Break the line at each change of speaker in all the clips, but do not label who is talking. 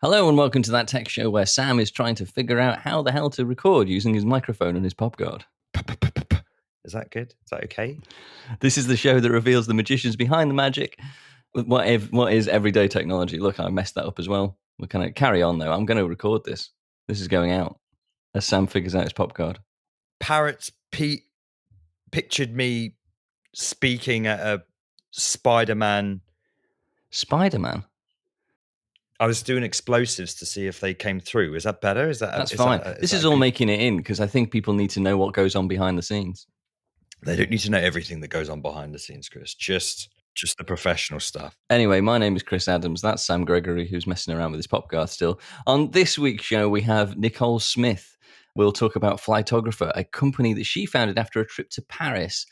Hello and welcome to That Tech Show where Sam is trying to figure out how the hell to record using his microphone and his pop guard.
Is that good? Is that okay?
This is the show that reveals the magicians behind the magic. What is everyday technology? Look, I messed that up as well. We're going to carry on though. I'm going to record this. This is going out as Sam figures out his pop guard.
Parrots Pete pictured me speaking at a Spider-Man.
Spider-Man?
I was doing explosives to see if they came through. Is that better?
That's fine. This is all making it in because I think people need to know what goes on behind the scenes.
They don't need to know everything that goes on behind the scenes, Chris. Just the professional stuff.
Anyway, my name is Chris Adams. That's Sam Gregory, who's messing around with his pop guard still. On this week's show, we have Nicole Smith. We'll talk about Flytographer, a company that she founded after a trip to Paris,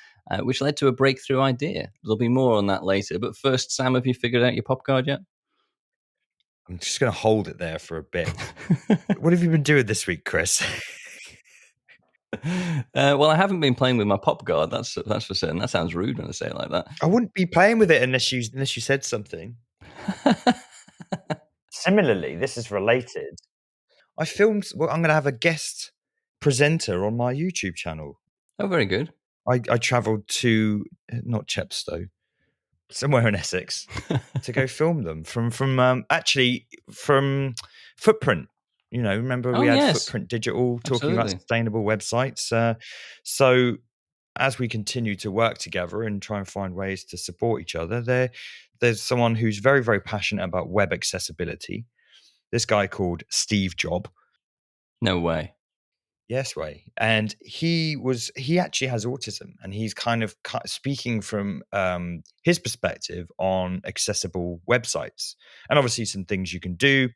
which led to a breakthrough idea. There'll be more on that later. But first, Sam, have you figured out your pop guard yet?
I'm just going to hold it there for a bit. What have you been doing this week, Chris?
Well, I haven't been playing with my pop guard. That's for certain. That sounds rude when I say it like that.
I wouldn't be playing with it unless you said something. Similarly, this is related. I filmed. Well, I'm going to have a guest presenter on my YouTube channel.
Oh, very good.
I travelled to not Chepstow, somewhere in Essex, to go film them from Footprint. You know, remember we had Footprint Digital talking about sustainable websites. So as we continue to work together and try and find ways to support each other, there's someone who's very, very passionate about web accessibility. This guy called Steve Job.
No way.
Yes way. And he actually has autism, and he's kind of speaking from his perspective on accessible websites, and obviously some things you can do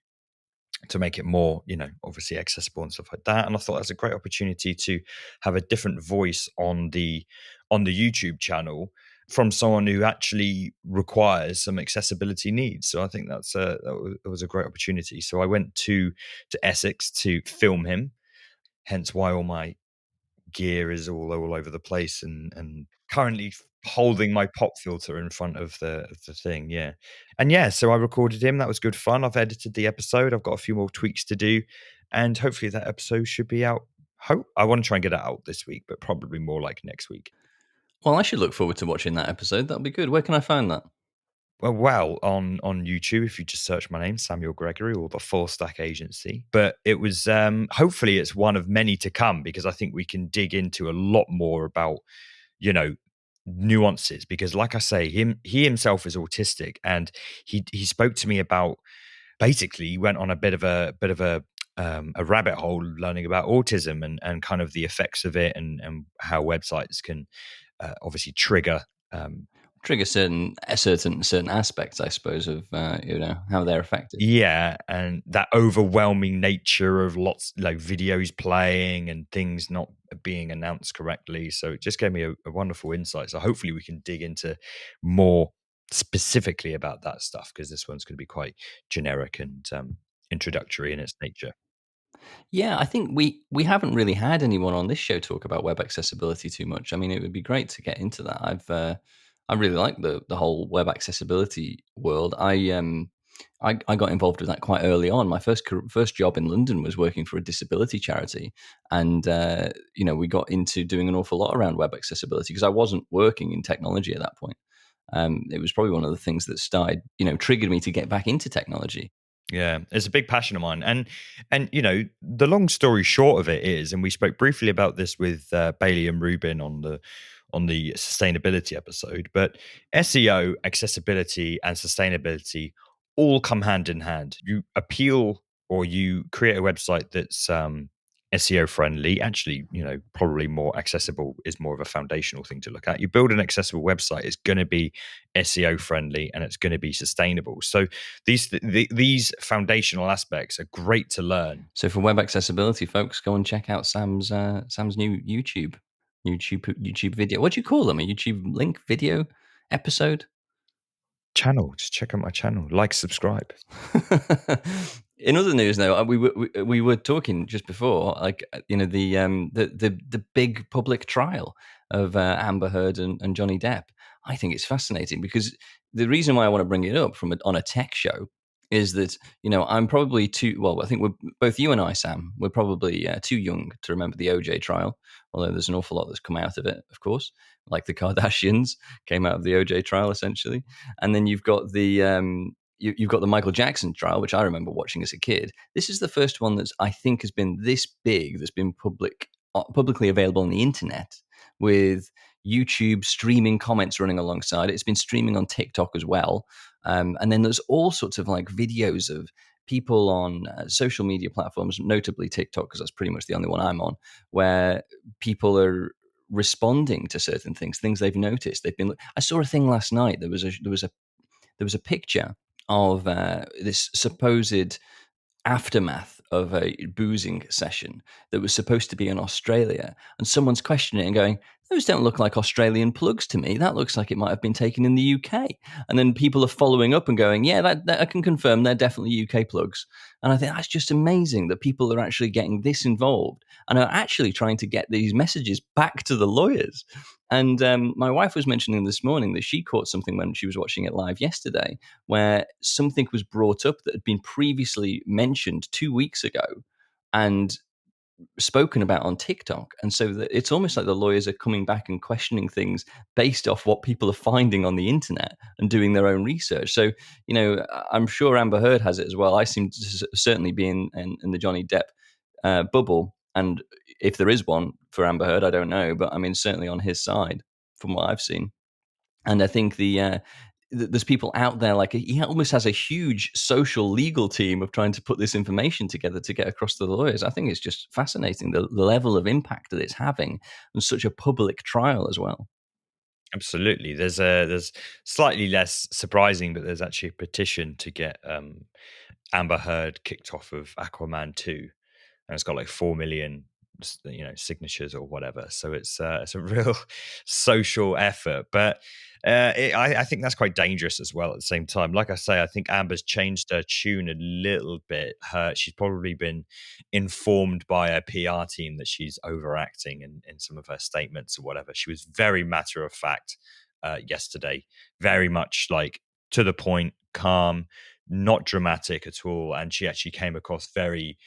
to make it more, obviously accessible and stuff like that. And I thought that's a great opportunity to have a different voice on the YouTube channel from someone who actually requires some accessibility needs. So I think that was a great opportunity. So I went to Essex to film him. Hence why all my gear is all over the place and currently holding my pop filter in front of the thing. Yeah. And yeah, so I recorded him. That was good fun. I've edited the episode. I've got a few more tweaks to do. And hopefully that episode should be out. I want to try and get it out this week, but probably more like next week.
Well, I should look forward to watching that episode. That'll be good. Where can I find that?
Well, on YouTube, if you just search my name, Samuel Gregory, or the Full Stack Agency. But it was, hopefully it's one of many to come, because I think we can dig into a lot more about, nuances. Because like I say, he himself is autistic, and he spoke to me about, basically he went on a bit of a rabbit hole learning about autism and kind of the effects of it and how websites can obviously trigger
certain aspects, I suppose, of how they're affected.
Yeah, and that overwhelming nature of lots videos playing and things not being announced correctly. So it just gave me a wonderful insight. So hopefully we can dig into more specifically about that stuff, because this one's going to be quite generic and introductory in its nature.
Yeah, I think we haven't really had anyone on this show talk about web accessibility too much. I mean, it would be great to get into that. I really like the whole web accessibility world. I got involved with that quite early on. My first job in London was working for a disability charity, and we got into doing an awful lot around web accessibility because I wasn't working in technology at that point. It was probably one of the things that started, triggered me to get back into technology.
Yeah, it's a big passion of mine. And the long story short of it is, and we spoke briefly about this with Bailey and Rubin on the sustainability episode, but SEO, accessibility, and sustainability all come hand in hand. You appeal, or you create a website that's SEO friendly, actually, probably more accessible is more of a foundational thing to look at. You build an accessible website, it's going to be SEO friendly and it's going to be sustainable. So these foundational aspects are great to learn.
So for web accessibility, folks, go and check out Sam's new YouTube video. What do you call them? A YouTube link video episode?
Channel. Just check out my channel. Like, subscribe.
In other news, though, we were talking just before, the big public trial of Amber Heard and Johnny Depp. I think it's fascinating because the reason why I want to bring it up on a tech show is that, I'm probably too well. I think we're both, you and I, Sam. We're probably too young to remember the OJ trial. Although there's an awful lot that's come out of it, of course, like the Kardashians came out of the OJ trial essentially, and then you've got the you've got the Michael Jackson trial, which I remember watching as a kid. This is the first one that's, I think, has been this big, that's been publicly available on the internet, with YouTube streaming comments running alongside it. It's been streaming on TikTok as well. And then there's all sorts of like videos of people on social media platforms, notably TikTok, because that's pretty much the only one I'm on, where people are responding to certain things they've noticed. I saw a thing last night. There was a picture of this supposed aftermath of a boozing session that was supposed to be in Australia, and someone's questioning it and going, "Those don't look like Australian plugs to me. That looks like it might have been taken in the UK." And then people are following up and going, "Yeah, that I can confirm they're definitely UK plugs." And I think that's just amazing that people are actually getting this involved and are actually trying to get these messages back to the lawyers. And my wife was mentioning this morning that she caught something when she was watching it live yesterday, where something was brought up that had been previously mentioned 2 weeks ago and spoken about on TikTok. And so it's almost like the lawyers are coming back and questioning things based off what people are finding on the internet and doing their own research. So, I'm sure Amber Heard has it as well. I seem to certainly be in the Johnny Depp bubble. And if there is one for Amber Heard, I don't know. But I mean, certainly on his side from what I've seen. And I think there's people out there, like he almost has a huge social legal team of trying to put this information together to get across to the lawyers. I think it's just fascinating the level of impact that it's having and such a public trial as well.
Absolutely. There's slightly less surprising, but there's actually a petition to get Amber Heard kicked off of Aquaman 2, and it's got like 4 million signatures or whatever. So it's a real social effort, but I think that's quite dangerous as well at the same time. Like I say, I think Amber's changed her tune a little bit. She's probably been informed by a PR team that she's overacting in some of her statements or whatever. She was very matter of fact yesterday, very much like to the point, calm, not dramatic at all, and she actually came across very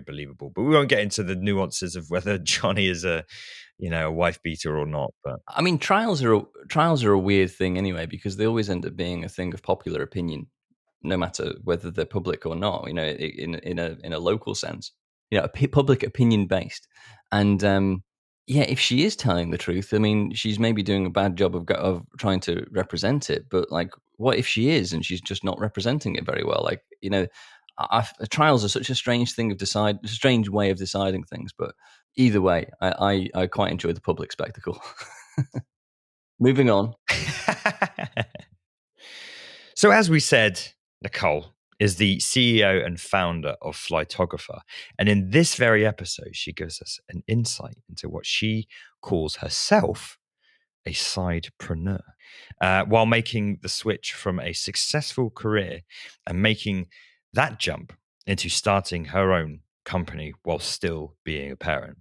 believable. But we won't get into the nuances of whether Johnny is a wife beater or not. But
I mean, trials are a weird thing anyway, because they always end up being a thing of popular opinion, no matter whether they're public or not. In a local sense, public opinion based. And yeah, if she is telling the truth, I mean, she's maybe doing a bad job of trying to represent it. But like, what if she is and she's just not representing it very well? Like, trials are such a strange a strange way of deciding things. But either way, I quite enjoy the public spectacle. Moving on.
So, as we said, Nicole is the CEO and founder of Flytographer. And in this very episode, she gives us an insight into what she calls herself a sidepreneur, while making the switch from a successful career and making that jump into starting her own company while still being a parent.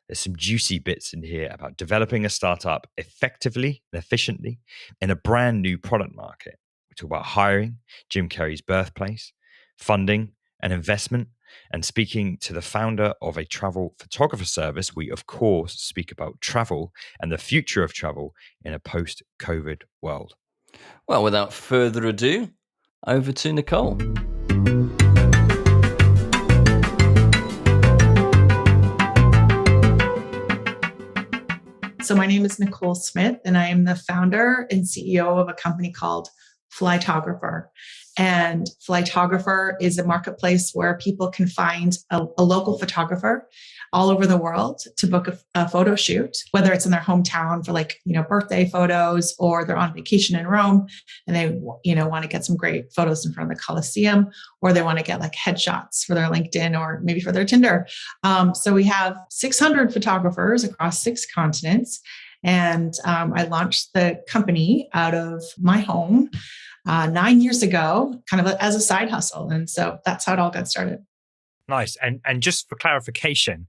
There's some juicy bits in here about developing a startup effectively and efficiently in a brand new product market. We talk about hiring, Jim Carrey's birthplace, funding and investment, and speaking to the founder of a travel photographer service. We, of course, speak about travel and the future of travel in a post-COVID world.
Well, without further ado, over to Nicole.
So my name is Nicole Smith, and I am the founder and CEO of a company called Flytographer. And Flytographer is a marketplace where people can find a local photographer all over the world to book a photo shoot, whether it's in their hometown for birthday photos, or they're on vacation in Rome and they want to get some great photos in front of the Colosseum, or they want to get like headshots for their LinkedIn or maybe for their Tinder. So we have 600 photographers across 6 continents. And I launched the company out of my home 9 years ago, kind of as a side hustle. And so that's how it all got started.
Nice. And just for clarification,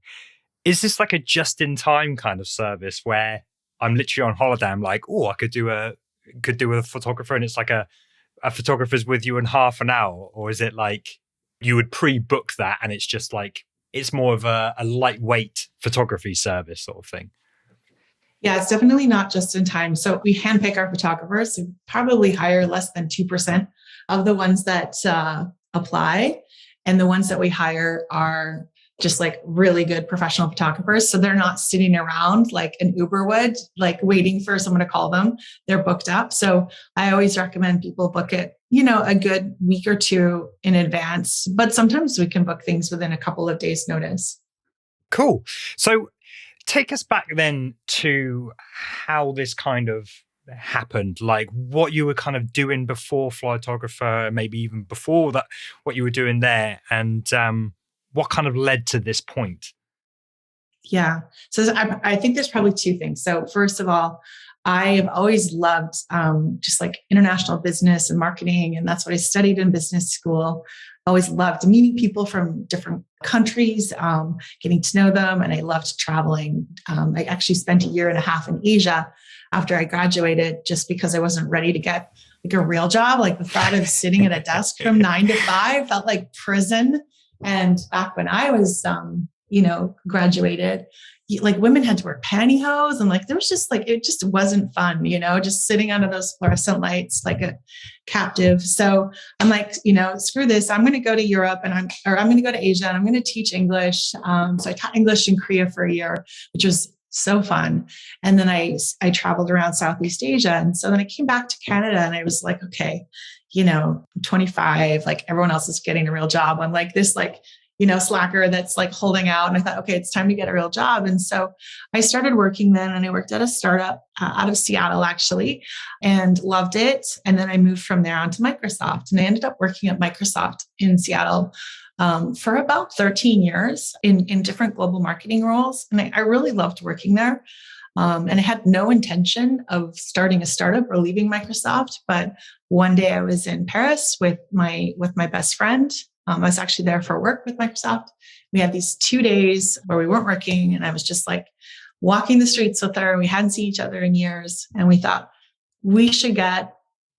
is this like a just-in-time kind of service where I'm literally on holiday, I'm like, oh, I could do a photographer, and it's like a a photographer's with you in half an hour, or is it like you would pre-book that and it's just like it's more of a lightweight photography service sort of thing?
Yeah, it's definitely not just in time. So we handpick our photographers. We probably hire less than 2% of the ones that apply. And the ones that we hire are just like really good professional photographers. So they're not sitting around like an Uber would, like waiting for someone to call them. They're booked up. So I always recommend people book it, a good week or two in advance. But sometimes we can book things within a couple of days' notice.
Cool. So take us back then to how this kind of happened, like what you were kind of doing before Flytographer, maybe even before that, what you were doing there, and what kind of led to this point?
Yeah. So I think there's probably two things. So first of all, I've always loved just like international business and marketing. And that's what I studied in business school. Always loved meeting people from different countries, getting to know them. And I loved traveling. I actually spent a year and a half in Asia after I graduated, just because I wasn't ready to get like a real job. Like the thought of sitting at a desk from 9 to 5 felt like prison. And back when I was, graduated, like women had to wear pantyhose, and like there was just like, it just wasn't fun, just sitting under those fluorescent lights like a captive. So I'm like, screw this. I'm going to go to Europe I'm going to go to Asia, and I'm going to teach English. So I taught English in Korea for a year, which was so fun. And then I traveled around Southeast Asia. And so then I came back to Canada, and I was like, okay, I'm 25, like everyone else is getting a real job. I'm like this, like, slacker that's like holding out. And I thought, okay, it's time to get a real job. And so I started working then, and I worked at a startup out of Seattle, actually, and loved it. And then I moved from there on to Microsoft, and I ended up working at Microsoft in Seattle for about 13 years in different global marketing roles. And I really loved working there. And I had no intention of starting a startup or leaving Microsoft. But one day I was in Paris with my best friend. I was actually there for work with Microsoft. We had these 2 days where we weren't working, and I was just like walking the streets with her. We hadn't seen each other in years, and we thought we should get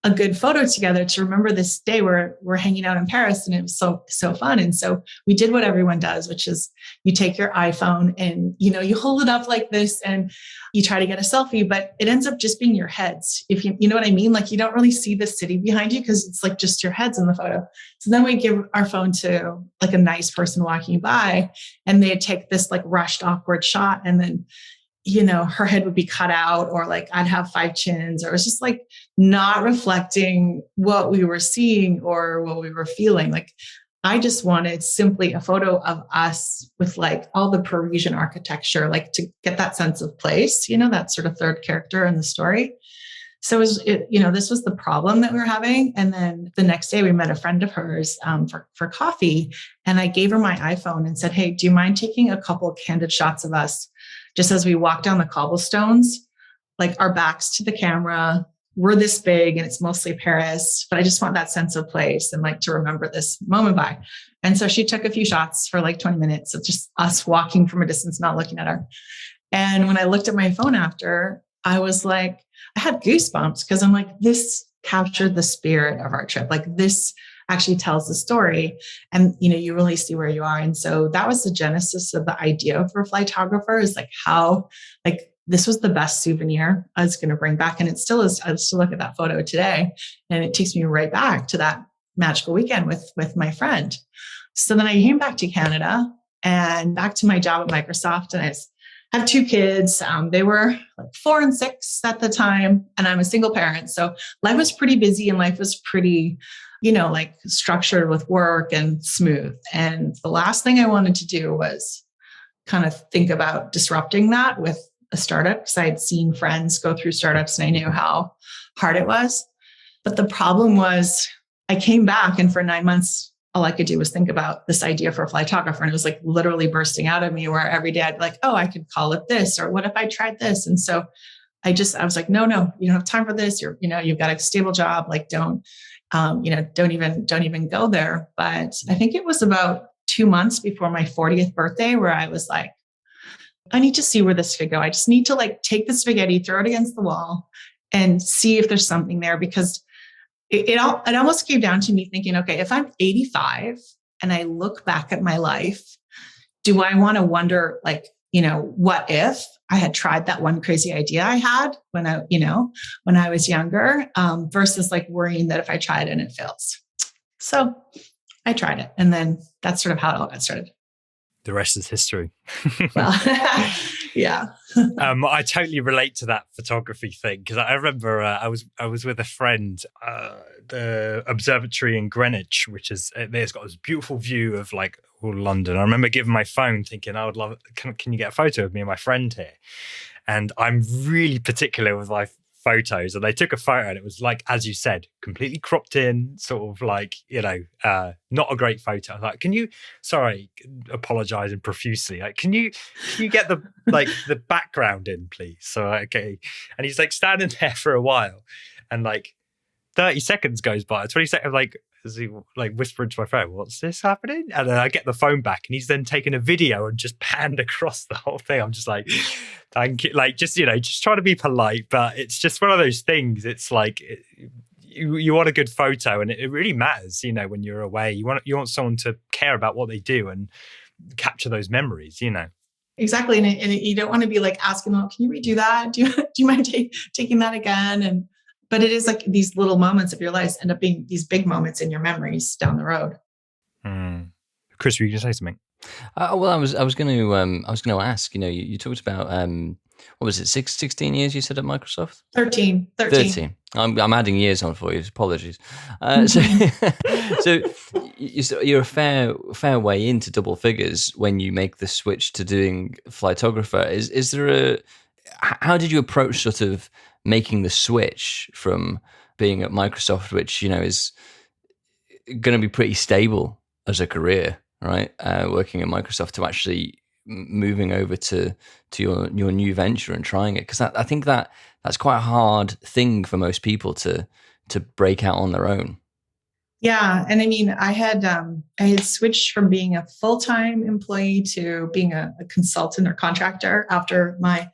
a good photo together to remember this day where we're hanging out in Paris, and it was so fun. And so we did what everyone does, which is you take your iPhone and you hold it up like this and you try to get a selfie, but it ends up just being your heads. If you know what I mean, like you don't really see the city behind you because it's like just your heads in the photo. So then we give our phone to like a nice person walking by, and they take this like rushed, awkward shot, and then her head would be cut out, or like I'd have 5 chins, or it was just like not reflecting what we were seeing or what we were feeling. Like I just wanted simply a photo of us with like all the Parisian architecture, like to get that sense of place, that sort of third character in the story. So this was the problem that we were having. And then the next day we met a friend of hers for coffee, and I gave her my iPhone and said, hey, do you mind taking a couple of candid shots of us just as we walk down the cobblestones, like our backs to the camera? We're this big and it's mostly Paris, but I just want that sense of place and like to remember this moment by. And so she took a few shots for like 20 minutes of just us walking from a distance, not looking at her. And when I looked at my phone after, I was like, I had goosebumps, because I'm like, this captured the spirit of our trip. Like this actually tells the story, and you really see where you are. And so that was the genesis of the idea for Flytographer, is like how like this was the best souvenir I was going to bring back. And it still is. I still look at that photo today, and it takes me right back to that magical weekend with my friend. So then I came back to Canada and back to my job at Microsoft, and I have 2 kids. They were like 4 and 6 at the time, and I'm a single parent. So life was pretty busy, and life was pretty, like structured with work and smooth. And the last thing I wanted to do was kind of think about disrupting that with a startup, because I had seen friends go through startups and I knew how hard it was. But the problem was I came back, and for 9 months, all I could do was think about this idea for a Flytographer. And it was like literally bursting out of me, where every day I'd be like, oh, I could call it this, or what if I tried this? And so I was like, no, you don't have time for this. You've got a stable job. Like, don't even go there. But I think it was about 2 months before my 40th birthday where I was like, I need to see where this could go. I just need to like take the spaghetti, throw it against the wall, and see if there's something there, because it almost came down to me thinking, okay, if I'm 85 and I look back at my life, do I want to wonder, like, what if I had tried that one crazy idea I had when I was younger, versus like worrying that if I tried and it fails. So I tried it. And then that's sort of how it all got started.
The rest is history.
Well, yeah.
I totally relate to that photography thing, because I remember I was with a friend, the observatory in Greenwich, which is it's got this beautiful view of like all London. I remember giving my phone, thinking, I would love it. Can you get a photo of me and my friend here? And I'm really particular with my photos, and they took a photo and it was like, as you said, completely cropped in, sort of like, not a great photo. I was like, apologizing profusely, like, can you get the the background in, please? So okay. And he's like standing there for a while, and like 30 seconds goes by, 20 seconds, like, as he like whispering to my friend, what's this happening? And then I get the phone back, and he's then taken a video and just panned across the whole thing. I'm just like, thank you. Like, just trying to be polite, but it's just one of those things. It's like, you want a good photo, and it really matters, when you're away. You want someone to care about what they do and capture those memories,
Exactly. And you don't want to be like asking them, can you redo that? Do you mind taking that again? But it is like these little moments of your life end up being these big moments in your memories down the road.
Chris, were you going to say something?
Well, I was going to ask. You talked about what was it? 16 years you said at Microsoft?
13.
I'm adding years on for you. Apologies. So you're a fair way into double figures when you make the switch to doing Flytographer. Is there how did you approach sort of making the switch from being at Microsoft, which is going to be pretty stable as a career, right? Working at Microsoft, to actually moving over to your new venture and trying it, because I think that's quite a hard thing for most people to break out on their own.
Yeah, and I mean, I had switched from being a full-time employee to being a consultant or contractor after my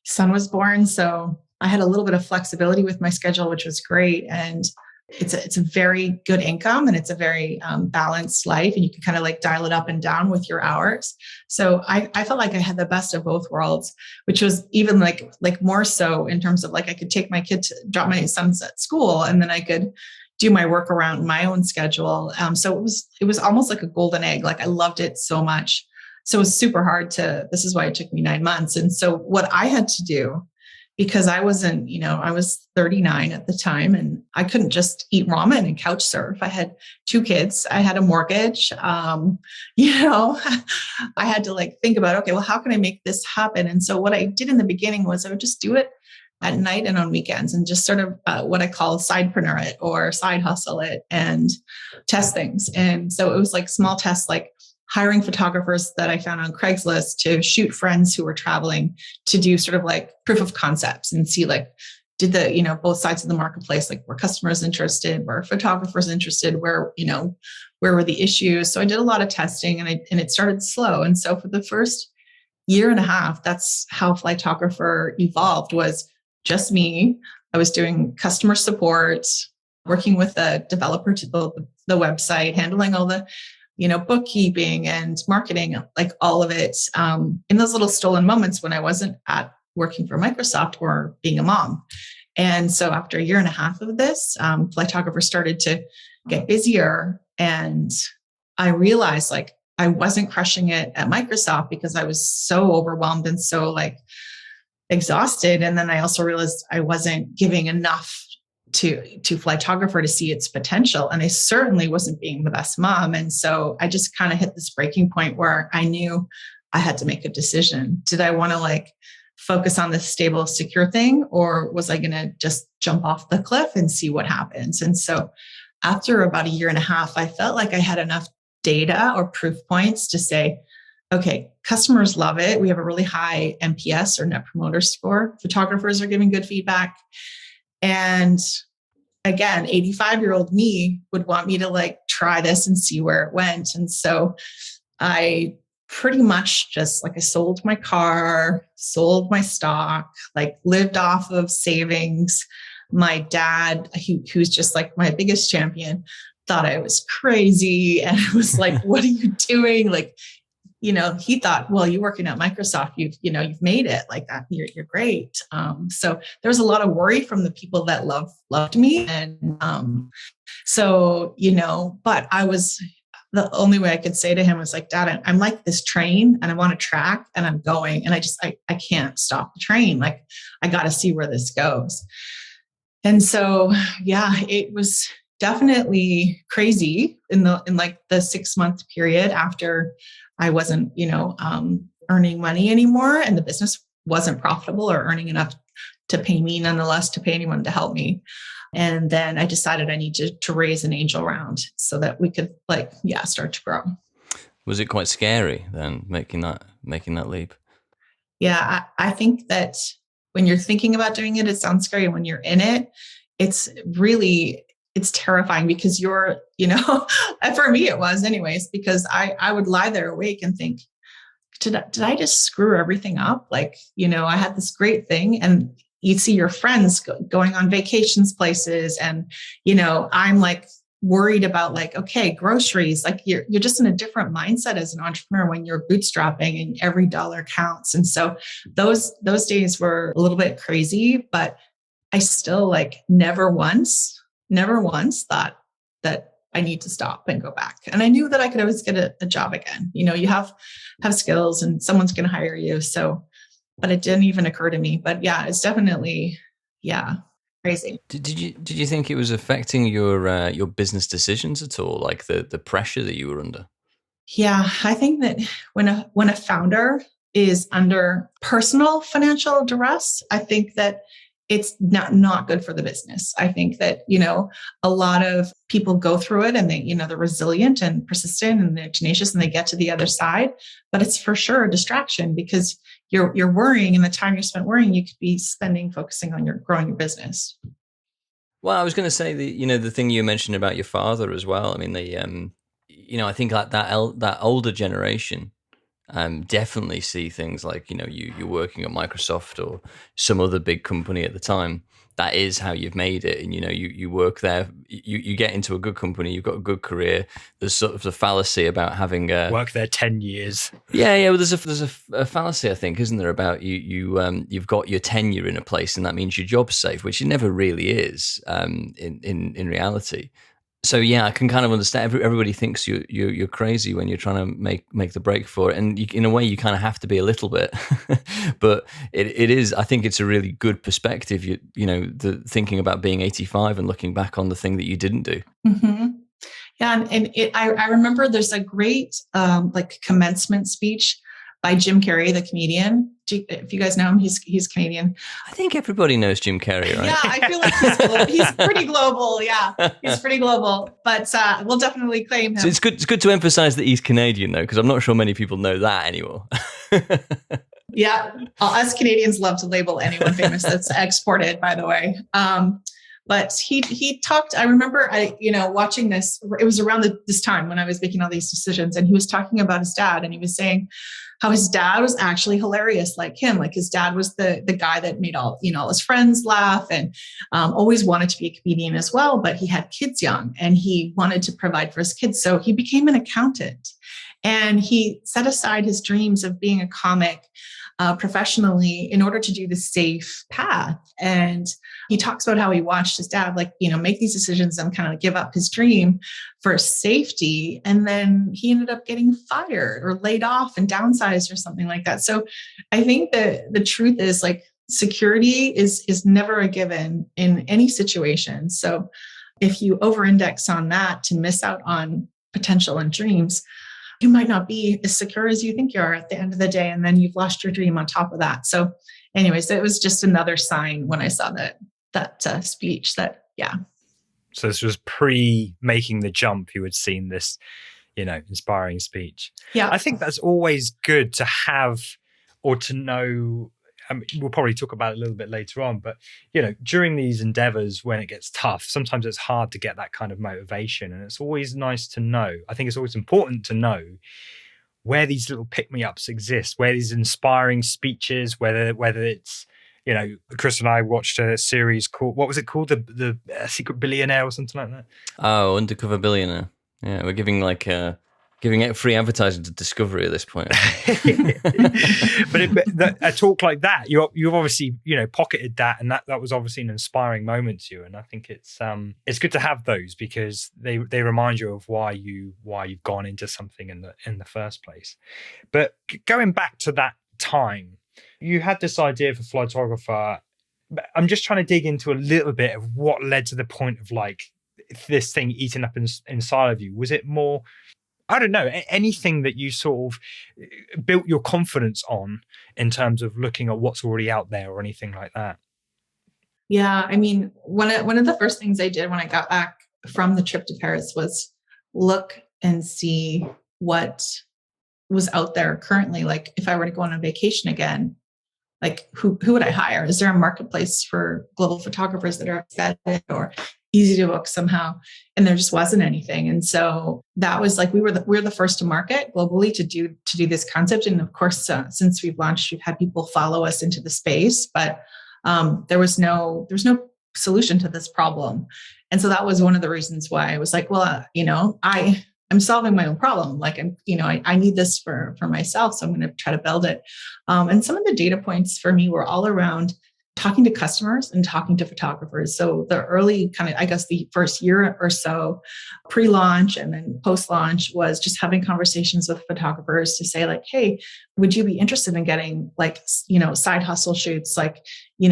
son was born, so I had a little bit of flexibility with my schedule, which was great. And it's a very good income, and it's a very balanced life, and you can kind of like dial it up and down with your hours. So I felt like I had the best of both worlds, which was even like more so in terms of like I could take my kid to drop my sons at school, and then I could do my work around my own schedule. So it was almost like a golden egg. Like I loved it so much. So it was super hard this is why it took me 9 months. And so what I had to do, because I wasn't, I was 39 at the time, and I couldn't just eat ramen and couch surf. I had 2 kids. I had a mortgage. I had to like think about, okay, well, how can I make this happen? And so what I did in the beginning was I would just do it at night and on weekends, and just sort of what I call sidepreneur it or side hustle it and test things. And so it was like small tests, like hiring photographers that I found on Craigslist to shoot friends who were traveling, to do sort of like proof of concepts and see like, did the, both sides of the marketplace, like were customers interested, were photographers interested, where were the issues? So I did a lot of testing, and it started slow. And so for the first year and a half, that's how Flytographer evolved, was just me. I was doing customer support, working with a developer to build the website, handling all the bookkeeping and marketing, like all of it, in those little stolen moments when I wasn't at working for Microsoft or being a mom. And so after a year and a half of this, Flytographer started to get busier, and I realized like I wasn't crushing it at Microsoft because I was so overwhelmed and so like exhausted. And then I also realized I wasn't giving enough to Flytographer to see its potential. And I certainly wasn't being the best mom. And so I just kind of hit this breaking point where I knew I had to make a decision. Did I want to like focus on this stable, secure thing, or was I going to just jump off the cliff and see what happens? And so after about a year and a half, I felt like I had enough data or proof points to say, okay, customers love it. We have a really high NPS or net promoter score. Photographers are giving good feedback. And again, 85-year-old me would want me to like try this and see where it went. And so I pretty much just like I sold my car, sold my stock, like lived off of savings, my dad, who's just like my biggest champion, thought I was crazy. And it was like, what are you doing? Like, he thought, well, you're working at Microsoft, you've made it like that. You're great. So there was a lot of worry from the people that loved me. And but the only way I could say to him was like, Dad, I'm like this train and I'm on a track and I'm going and I can't stop the train. Like, I got to see where this goes. And so, yeah, it was definitely crazy in like the 6-month period after I wasn't, earning money anymore and the business wasn't profitable or earning enough to pay me, nonetheless, to pay anyone to help me. And then I decided I needed to raise an angel round so that we could start to grow.
Was it quite scary then making that leap?
Yeah, I think that when you're thinking about doing it, it sounds scary. When you're in it, it's terrifying because you're, for me it was anyways, because I would lie there awake and think, did I just screw everything up? Like, I had this great thing and you'd see your friends going on vacations places. And, I'm like worried about like, okay, groceries, like you're just in a different mindset as an entrepreneur when you're bootstrapping and every dollar counts. And so those days were a little bit crazy, but I still like never once thought that I need to stop and go back. And I knew that I could always get a job again. You have skills and someone's going to hire you. So, but it didn't even occur to me. But yeah, it's definitely, crazy.
Did you think it was affecting your business decisions at all? Like the pressure that you were under?
Yeah, I think that when a founder is under personal financial duress, I think that it's not good for the business. I think that, a lot of people go through it and they, they're resilient and persistent and they're tenacious and they get to the other side, but it's for sure a distraction because you're worrying, and the time you spent worrying, you could be spending focusing on growing your business.
Well, I was going to say the thing you mentioned about your father as well. I mean, I think like that older generation definitely see things like, you're working at Microsoft or some other big company at the time. That is how you've made it. And, you work there, you get into a good company, you've got a good career. There's sort of the fallacy about having
work there 10 years.
Yeah. Well, there's a fallacy, I think, isn't there, about you've got your tenure in a place and that means your job's safe, which it never really is in reality. So yeah, I can kind of understand. Everybody thinks you're crazy when you're trying to make the break for it, and in a way, you kind of have to be a little bit. But it is. I think it's a really good perspective. The thinking about being 85 and looking back on the thing that you didn't do.
Mm-hmm. Yeah, and I remember there's a great commencement speech by Jim Carrey, the comedian. If you guys know him, he's Canadian.
I think everybody knows Jim Carrey, right?
Yeah, I feel like he's pretty global. Yeah, he's pretty global. But we'll definitely claim him.
So it's good to emphasize that he's Canadian, though, because I'm not sure many people know that anymore.
Yeah, us Canadians love to label anyone famous that's exported, by the way. But he talked, I remember, watching this, it was around this time when I was making all these decisions, and he was talking about his dad, and he was saying how his dad was actually hilarious like him. Like his dad was the guy that made all his friends laugh and always wanted to be a comedian as well, but he had kids young and he wanted to provide for his kids. So he became an accountant and he set aside his dreams of being a comic professionally in order to do the safe path. And he talks about how he watched his dad, make these decisions and kind of give up his dream for safety. And then he ended up getting fired or laid off and downsized or something like that. So I think that the truth is security is never a given in any situation. So if you over-index on that to miss out on potential and dreams, you might not be as secure as you think you are at the end of the day. And then you've lost your dream on top of that. So anyways, it was just another sign when I saw that speech that, yeah.
So this was pre-making the jump. You had seen this, inspiring speech.
Yeah.
I think that's always good to have or to know. We'll probably talk about it a little bit later on, but during these endeavors, when it gets tough, sometimes it's hard to get that kind of motivation, and it's always nice to know. I think it's always important to know where these little pick-me-ups exist, where these inspiring speeches, whether it's Chris and I watched a series called, what was it called? The Secret Billionaire or something like that.
Oh, Undercover Billionaire. Yeah, we're giving giving it free advertising to Discovery at this point.
But a talk like that, you've obviously pocketed that, and that was obviously an inspiring moment to you. And I think it's good to have those because they remind you of why you've gone into something in the first place. But going back to that time, you had this idea for Flytographer. I'm just trying to dig into a little bit of what led to the point of like this thing eating up inside of you. Was it more, I don't know, anything that you sort of built your confidence on in terms of looking at what's already out there or anything like that?
Yeah, I mean, one of the first things I did when I got back from the trip to Paris was look and see what was out there currently. Like if I were to go on a vacation again, like who would I hire? Is there a marketplace for global photographers that are vetted or easy to book somehow? And there just wasn't anything. And so that was like, we were the first to market globally to do this concept. And of course, since we've launched, we've had people follow us into the space, but there was no solution to this problem. And so that was one of the reasons why I was like, well, I'm solving my own problem. Like I need this for myself. So I'm going to try to build it. And some of the data points for me were all around talking to customers and talking to photographers. So the early the first year or so, pre-launch and then post-launch, was just having conversations with photographers to say like, hey, would you be interested in getting like, side hustle shoots, like,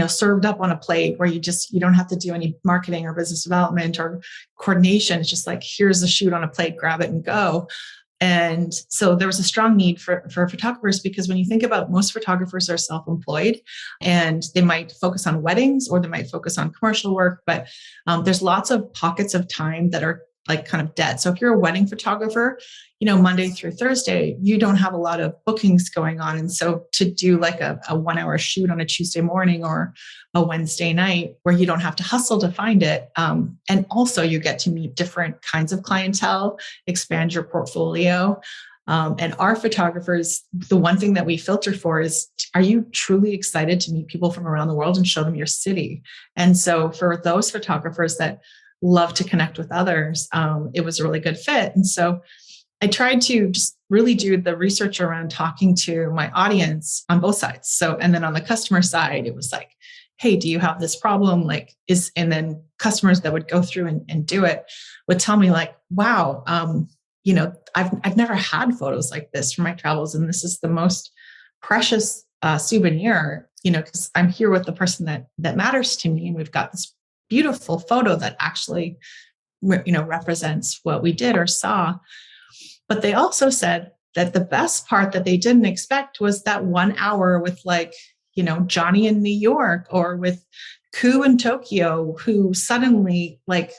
served up on a plate where you don't have to do any marketing or business development or coordination. It's just like, here's a shoot on a plate, grab it and go. And so there was a strong need for photographers, because when you think about, most photographers are self-employed and they might focus on weddings or they might focus on commercial work, but there's lots of pockets of time that are like kind of dead. So if you're a wedding photographer, Monday through Thursday, you don't have a lot of bookings going on. And so to do like a 1 hour shoot on a Tuesday morning or a Wednesday night where you don't have to hustle to find it. And also you get to meet different kinds of clientele, expand your portfolio. And our photographers, the one thing that we filter for is, are you truly excited to meet people from around the world and show them your city? And so for those photographers that love to connect with others, it was a really good fit. And so I tried to just really do the research around talking to my audience on both sides. So, and then on the customer side, it was like, hey, do you have this problem? And then customers that would go through and do it would tell me like, wow, I've never had photos like this from my travels. And this is the most precious souvenir, because I'm here with the person that matters to me. And we've got this beautiful photo that actually, represents what we did or saw. But they also said that the best part that they didn't expect was that 1 hour with like, Johnny in New York or with Ku in Tokyo, who suddenly like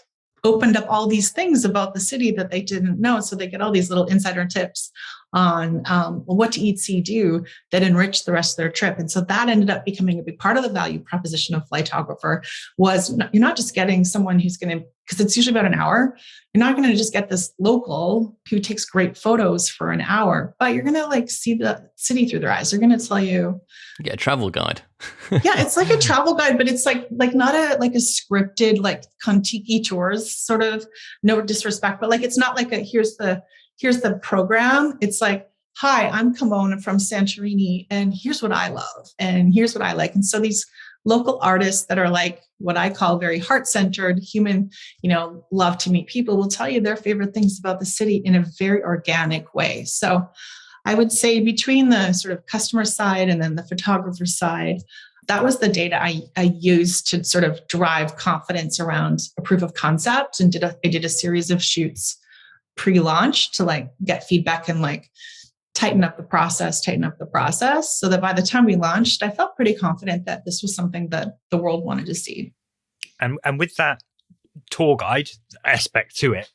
opened up all these things about the city that they didn't know. So they get all these little insider tips on what to eat, see, do that enrich the rest of their trip. And so that ended up becoming a big part of the value proposition of Flytographer. Was you're not just getting someone who's going to, because it's usually about an hour, you're not going to just get this local who takes great photos for an hour, but you're going to like see the city through their eyes. They're going to tell you.
Get a travel guide.
Yeah, it's like a travel guide, but it's like not a scripted like Kontiki tours sort of, no disrespect, but like it's not like here's the program. It's like, hi, I'm Kimona from Santorini, and here's what I love, and here's what I like. And so these local artists that are like what I call very heart-centered, human, love to meet people, will tell you their favorite things about the city in a very organic way. So I would say between the sort of customer side and then the photographer side, that was the data I used to sort of drive confidence around a proof of concept, and I did a series of shoots pre-launch to like get feedback and like tighten up the process, so that by the time we launched, I felt pretty confident that this was something that the world wanted to see.
And with that tour guide aspect to it,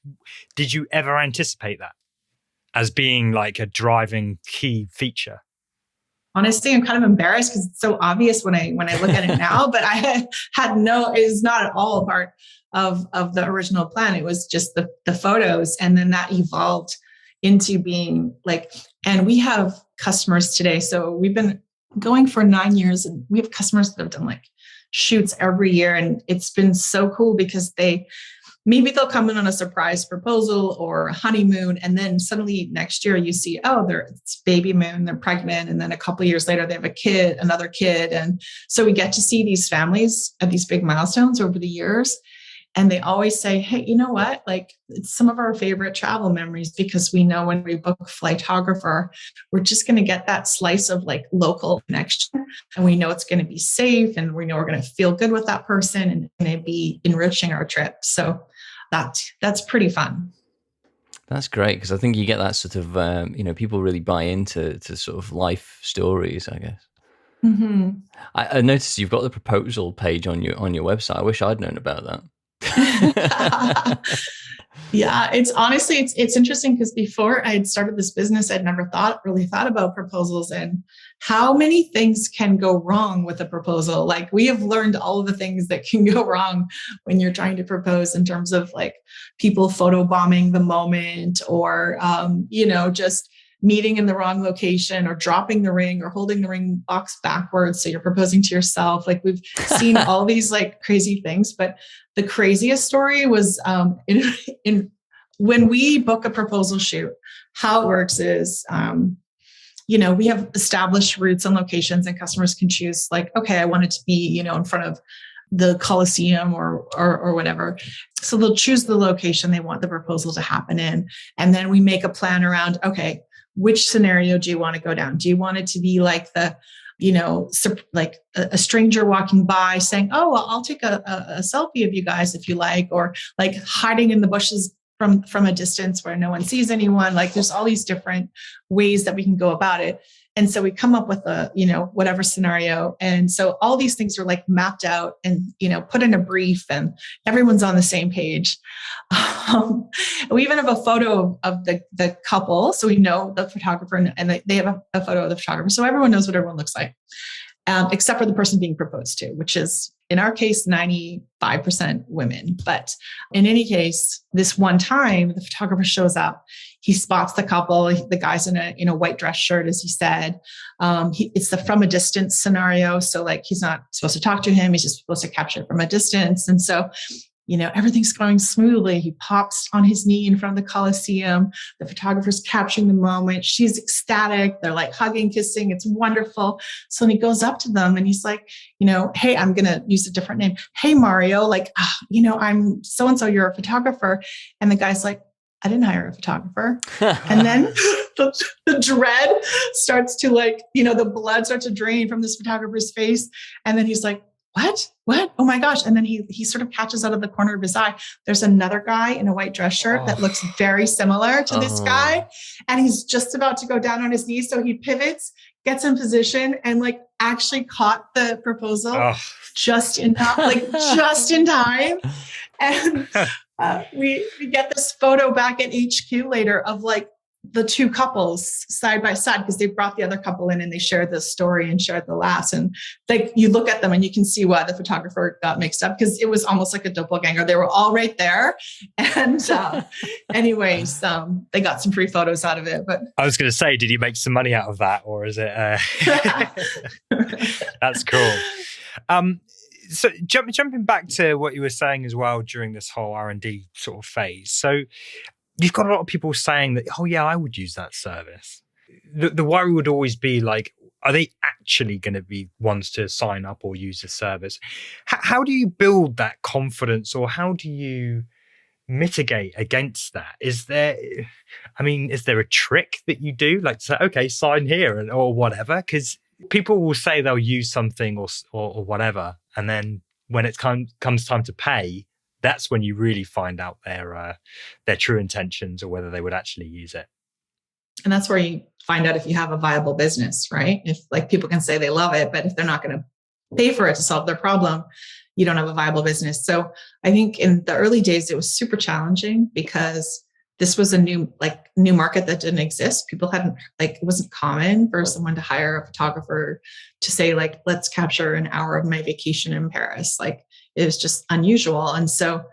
did you ever anticipate that as being like a driving key feature?
Honestly, I'm kind of embarrassed because it's so obvious when I look at it now, but I had it is not at all a part of the original plan. It was just the photos. And then that evolved into being like, and we have customers today. So we've been going for 9 years, and we have customers that have done like shoots every year. And it's been so cool because maybe they'll come in on a surprise proposal or a honeymoon. And then suddenly next year you see, oh, it's baby moon, they're pregnant. And then a couple of years later, they have another kid. And so we get to see these families at these big milestones over the years. And they always say, hey, you know what? Like, it's some of our favorite travel memories, because we know when we book a Flytographer, we're just going to get that slice of like local connection. And we know it's going to be safe, and we know we're going to feel good with that person, and it's going to be enriching our trip. So that's pretty fun.
That's great, because I think you get that sort of, people really buy into sort of life stories, I guess.
Mm-hmm.
I noticed you've got the proposal page on your website. I wish I'd known about that.
Yeah, it's interesting, because before I had started this business, I'd never really thought about proposals and how many things can go wrong with a proposal. Like, we have learned all of the things that can go wrong when you're trying to propose, in terms of like people photobombing the moment, or just meeting in the wrong location, or dropping the ring, or holding the ring box backwards so you're proposing to yourself. Like, we've seen all these like crazy things, but the craziest story was in when we book a proposal shoot. How it works is, we have established routes and locations, and customers can choose like, okay, I want it to be, in front of the Coliseum or whatever. So they'll choose the location they want the proposal to happen in. And then we make a plan around, okay, which scenario do you want to go down? Do you want it to be like like a stranger walking by saying, oh, well, I'll take a selfie of you guys if you like, or like hiding in the bushes from a distance where no one sees anyone? Like, there's all these different ways that we can go about it. And so we come up with whatever scenario. And so all these things are like mapped out and, put in a brief, and everyone's on the same page. We even have a photo of the couple. So we know the photographer, and they have a photo of the photographer. So everyone knows what everyone looks like, except for the person being proposed to, which is, in our case, 95% women. But in any case, this one time, the photographer shows up. He spots the couple. The guy's in a white dress shirt, as he said. It's the from a distance scenario. So like, he's not supposed to talk to him. He's just supposed to capture it from a distance. And so, everything's going smoothly. He pops on his knee in front of the Coliseum. The photographer's capturing the moment. She's ecstatic. They're like hugging, kissing. It's wonderful. So then he goes up to them and he's like, hey, I'm going to use a different name. Hey, Mario, like, I'm so-and-so, you're a photographer. And the guy's like, I didn't hire a photographer. And then the dread starts to the blood starts to drain from this photographer's face. And then he's like, what? Oh my gosh. And then he sort of catches out of the corner of his eye, there's another guy in a white dress shirt that looks very similar to this guy. And he's just about to go down on his knees. So he pivots, gets in position, and like actually caught the proposal just in time. And we get this photo back at HQ later of like the two couples side by side, because they brought the other couple in and they shared the story and shared the laughs. And like, you look at them and you can see why the photographer got mixed up, because it was almost like a doppelganger. They were all right there. And anyways, they got some free photos out of it. But
I was going to say, did you make some money out of that, or is it? That's cool. So jumping back to what you were saying as well during this whole R&D sort of phase. So you've got a lot of people saying that, oh yeah, I would use that service. The worry would always be like, are they actually going to be ones to sign up or use the service? How do you build that confidence, or how do you mitigate against that? Is there a trick that you do? Like, say, okay, sign here or whatever, because people will say they'll use something or whatever. And then when it comes time to pay, that's when you really find out their true intentions, or whether they would actually use it.
And that's where you find out if you have a viable business, right? If like people can say they love it, but if they're not going to pay for it to solve their problem, you don't have a viable business. So I think in the early days, it was super challenging, because this was a new market that didn't exist. People hadn't, it wasn't common for someone to hire a photographer to say, like, let's capture an hour of my vacation in Paris. Like, it was just unusual. And so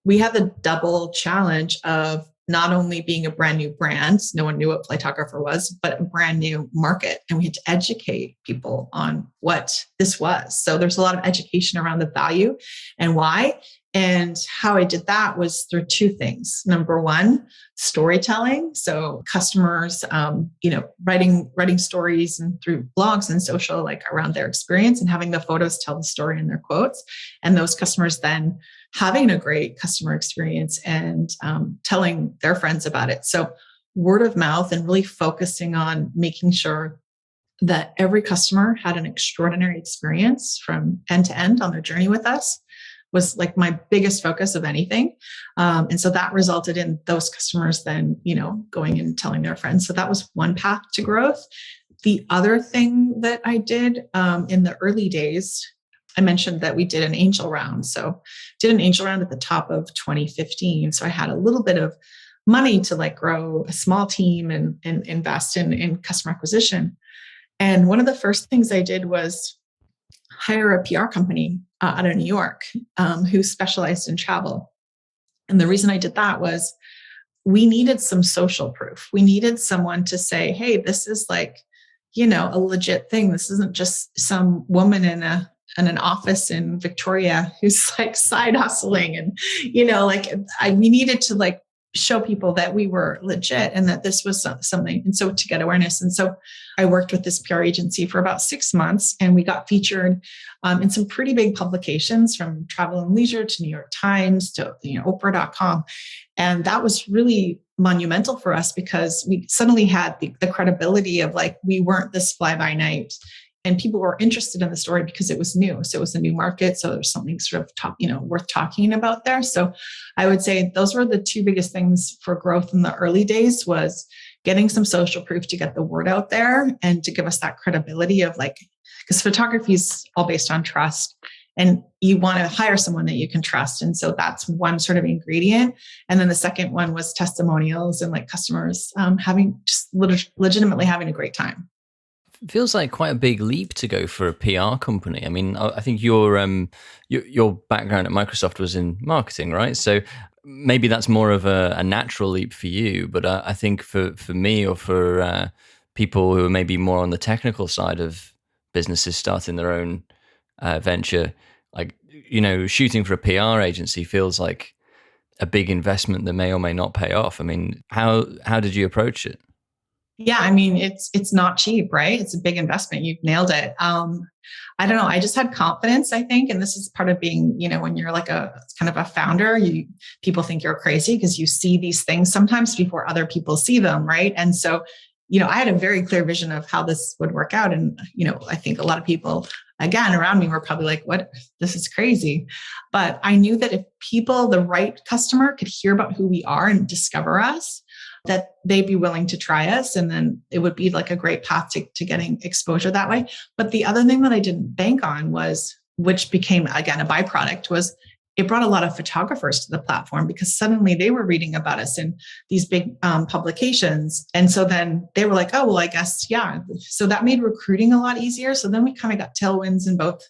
we had the double challenge of not only being a brand new brand, no one knew what Flytographer was, but a brand new market. And we had to educate people on what this was. So there's a lot of education around the value and why. And how I did that was through two things. Number one, storytelling. So customers, writing stories and through blogs and social, like around their experience, and having the photos tell the story in their quotes. And those customers then having a great customer experience and telling their friends about it. So word of mouth, and really focusing on making sure that every customer had an extraordinary experience from end to end on their journey with us was like my biggest focus of anything. And so that resulted in those customers then, going and telling their friends. So that was one path to growth. The other thing that I did in the early days, I mentioned that we did an angel round. So did an angel round at the top of 2015. So I had a little bit of money to like grow a small team and invest in customer acquisition. And one of the first things I did was hire a PR company out of New York who specialized in travel. And the reason I did that was we needed some social proof. We needed someone to say, hey, this is like, a legit thing. This isn't just some woman in an office in Victoria who's like side hustling. And, we needed to like show people that we were legit and that this was something. And so to get awareness. And so I worked with this PR agency for about 6 months, and we got featured in some pretty big publications, from Travel and Leisure to New York Times to Oprah.com. And that was really monumental for us because we suddenly had the credibility of like, we weren't this fly by night. And people were interested in the story because it was new. So it was a new market. So there's something sort of worth talking about there. So I would say those were the two biggest things for growth in the early days, was getting some social proof to get the word out there and to give us that credibility of like, because photography is all based on trust, and you want to hire someone that you can trust. And so that's one sort of ingredient. And then the second one was testimonials and like customers having just legitimately having a great time.
Feels like quite a big leap to go for a PR company. I mean, I think your background at Microsoft was in marketing, right? So maybe that's more of a natural leap for you. But I think for me, or for people who are maybe more on the technical side of businesses starting their own venture, like, shooting for a PR agency feels like a big investment that may or may not pay off. I mean, how did you approach it?
Yeah, I mean, it's not cheap, right? It's a big investment. You've nailed it. I don't know. I just had confidence, I think. And this is part of being, when you're like a kind of a founder, people think you're crazy because you see these things sometimes before other people see them, right? And so, I had a very clear vision of how this would work out. And, I think a lot of people, again, around me were probably like, what? This is crazy. But I knew that if the right customer could hear about who we are and discover us, that they'd be willing to try us. And then it would be like a great path to getting exposure that way. But the other thing that I didn't bank on was, which became, again, a byproduct, was it brought a lot of photographers to the platform, because suddenly they were reading about us in these big publications. And so then they were like, oh, well, I guess, yeah. So that made recruiting a lot easier. So then we kind of got tailwinds in both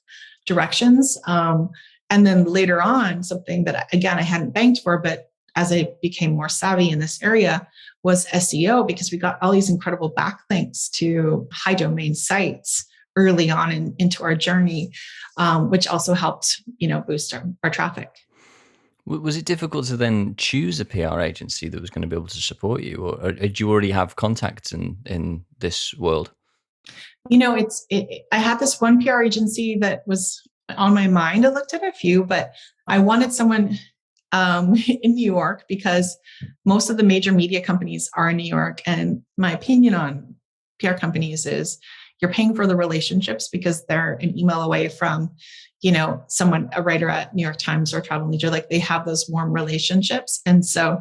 directions. And then later on, something that, again, I hadn't banked for, but as I became more savvy in this area, was SEO, because we got all these incredible backlinks to high domain sites early on into our journey, which also helped, boost our traffic.
Was it difficult to then choose a PR agency that was going to be able to support you, or did you already have contacts in this world?
I had this one PR agency that was on my mind. I looked at a few, but I wanted someone in New York, because most of the major media companies are in New York. And my opinion on PR companies is you're paying for the relationships, because they're an email away from, a writer at New York Times or Travel and Leisure. Like, they have those warm relationships. And so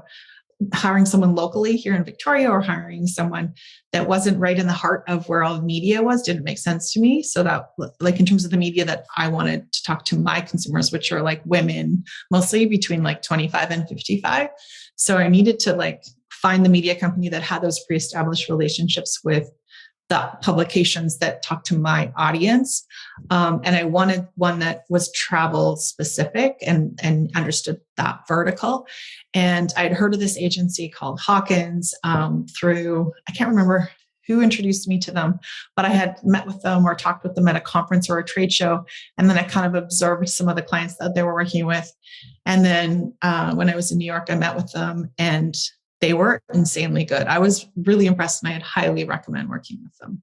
hiring someone locally here in Victoria, or hiring someone that wasn't right in the heart of where all the media was, didn't make sense to me. So that, like, in terms of the media that I wanted to talk to my consumers, which are like women, mostly between like 25 and 55. So I needed to like find the media company that had those pre-established relationships with the publications that talk to my audience. And I wanted one that was travel specific and understood that vertical. And I'd heard of this agency called Hawkins through, I can't remember who introduced me to them, but I had met with them or talked with them at a conference or a trade show. And then I kind of observed some of the clients that they were working with. And then when I was in New York, I met with them and they were insanely good. I was really impressed and I'd highly recommend working with them.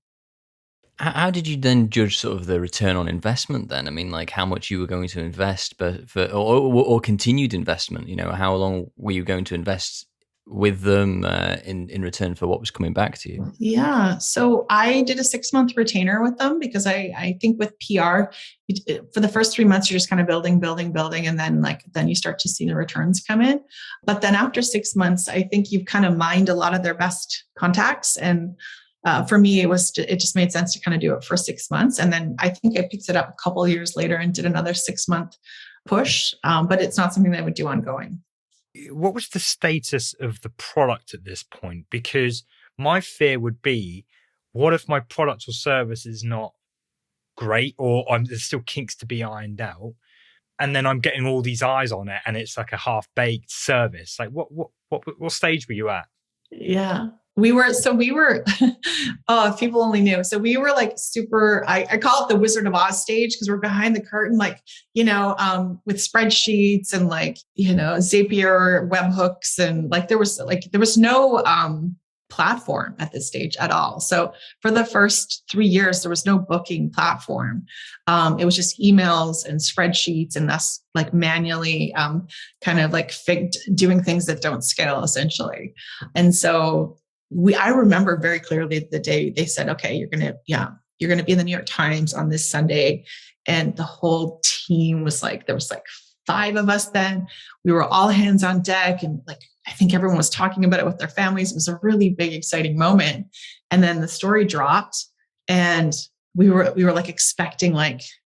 How did you then judge sort of the return on investment then? I mean, like how much you were going to invest or continued investment, how long were you going to invest with them in return for what was coming back to you?
Yeah. So I did a 6-month retainer with them because I think with PR, for the first 3 months, you're just kind of building. And then you start to see the returns come in. But then after 6 months, I think you've kind of mined a lot of their best contacts. And for me, it just made sense to kind of do it for 6 months. And then I think I picked it up a couple of years later and did another 6-month push. But it's not something that I would do ongoing.
What was the status of the product at this point? Because my fear would be, what if my product or service is not great, or there's still kinks to be ironed out, and then I'm getting all these eyes on it, and it's like a half-baked service? Like, what stage were you at?
Yeah. We were, oh, if people only knew. So we were like super, I call it the Wizard of Oz stage because we're behind the curtain, with spreadsheets and Zapier webhooks. And there was no platform at this stage at all. So for the first 3 years, there was no booking platform. It was just emails and spreadsheets and us manually doing things that don't scale essentially. And so I remember very clearly the day they said, okay, you're going to be in the New York Times on this Sunday. And the whole team was there was 5 of us then. We were all hands on deck. And I think everyone was talking about it with their families. It was a really big, exciting moment. And then the story dropped and we were expecting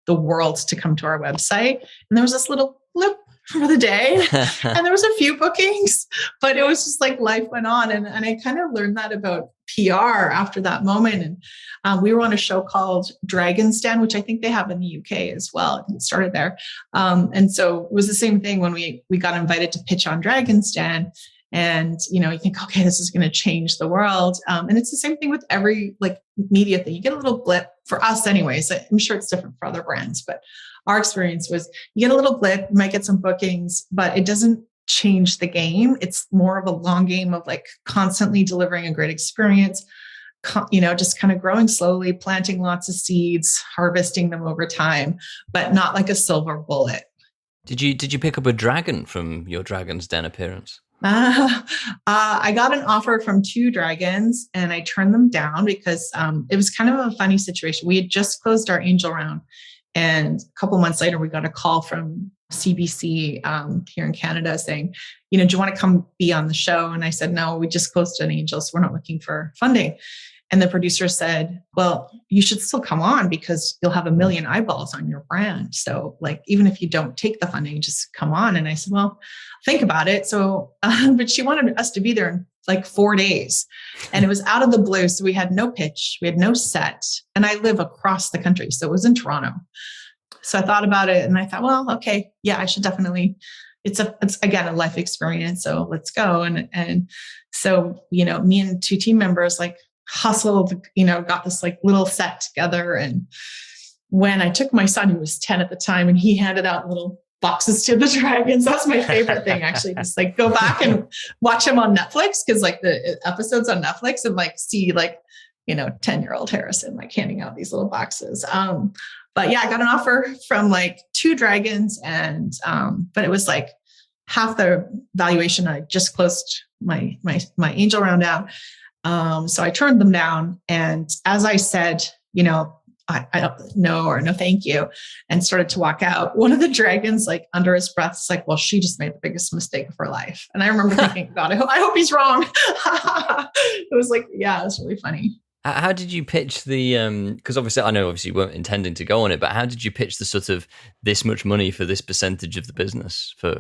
the world to come to our website. And there was this little blip for the day and there was a few bookings, but it was just life went on. And I kind of learned that about PR after that moment. And we were on a show called Dragon's Den, which I think they have in the UK as well. It started there. And so it was the same thing when we got invited to pitch on Dragon's Den. And, you think, okay, this is going to change the world. And it's the same thing with every media thing. You get a little blip for us anyways. I'm sure it's different for other brands, but our experience was you get a little blip, you might get some bookings, but it doesn't change the game. It's more of a long game of constantly delivering a great experience, just kind of growing slowly, planting lots of seeds, harvesting them over time, but not like a silver bullet.
Did you pick up a dragon from your Dragon's Den appearance?
I got an offer from 2 dragons and I turned them down because it was kind of a funny situation. We had just closed our angel round. And a couple months later, we got a call from CBC here in Canada saying, do you want to come be on the show? And I said, no, we just closed an angel, so we're not looking for funding. And the producer said, well, you should still come on because you'll have 1 million eyeballs on your brand. So even if you don't take the funding, just come on. And I said, well, think about it. So, but she wanted us to be there in 4 days and it was out of the blue. So we had no pitch, we had no set. And I live across the country. So it was in Toronto. So I thought about it and I thought, well, okay, yeah, I should definitely, it's again, a life experience. So let's go. And so, me and 2 team members hustled, got this little set together. And when I took my son, who was 10 at the time, and he handed out little boxes to the dragons. That's my favorite thing, actually. Just go back and watch him on Netflix because the episodes on Netflix and see 10-year-old Harrison handing out these little boxes. But yeah, I got an offer from 2 dragons, and but it was half the valuation. I just closed my angel round out. So I turned them down. And as I said, I don't know, or no, thank you, and started to walk out, one of the dragons, under his breath, is well, she just made the biggest mistake of her life. And I remember thinking, God, I hope he's wrong. It was yeah, it was really funny.
How did you pitch the, because obviously you weren't intending to go on it, but how did you pitch the sort of this much money for this percentage of the business for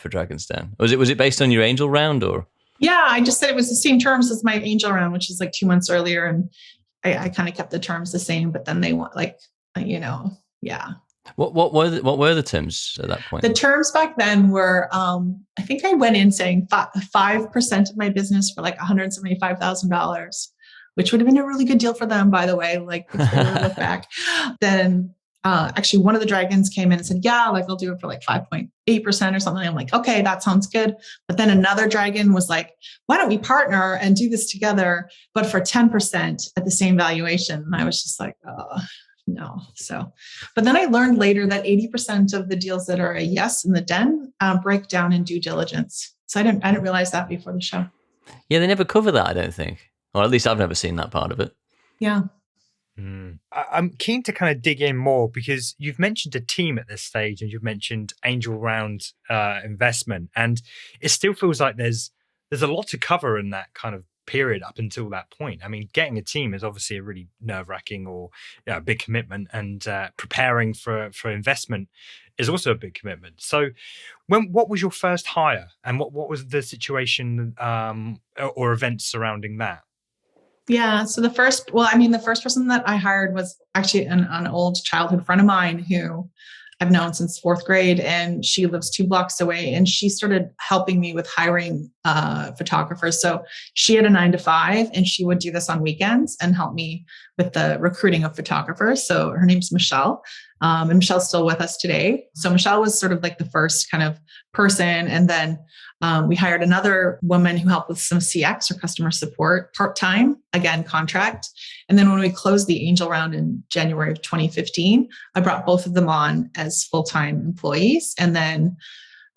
Dragon's Den? Was it based on your angel round or?
Yeah, I just said it was the same terms as my angel round, which is 2 months earlier. And I kind of kept the terms the same, but then they want like, yeah.
What were the terms at that point?
The terms back then were, I think I went in saying 5% of my business for like $175,000, which would have been a really good deal for them, by the way. Like if they were to look back, then actually one of the dragons came in and said, yeah, like I'll do it for like 5.8% or something. I'm like, okay, that sounds good. But then another dragon was like, why don't we partner and do this together, but for 10% at the same valuation? And I was just like, oh, no. So, but then I learned later that 80% of the deals that are a yes in the den break down in due diligence. So I didn't realize that before the show.
Yeah, they never cover that, I don't think. Or at least I've never seen that part of it.
Yeah.
I'm keen to kind of dig in more because you've mentioned a team at this stage and you've mentioned angel round investment, and it still feels like there's a lot to cover in that kind of period up until that point. I mean, getting a team is obviously a really nerve-wracking or a big commitment, and preparing for investment is also a big commitment. So what was your first hire, and what was the situation or events surrounding that?
Yeah. So the first person that I hired was actually an old childhood friend of mine who I've known since fourth grade, and she lives 2 blocks away, and she started helping me with hiring photographers. So she had a 9 to 5, and she would do this on weekends and help me with the recruiting of photographers. So her name's Michelle, and Michelle's still with us today. So Michelle was sort of like the first kind of person. And then we hired another woman who helped with some CX or customer support part-time, again, contract. And then when we closed the angel round in January of 2015, I brought both of them on as full-time employees. And then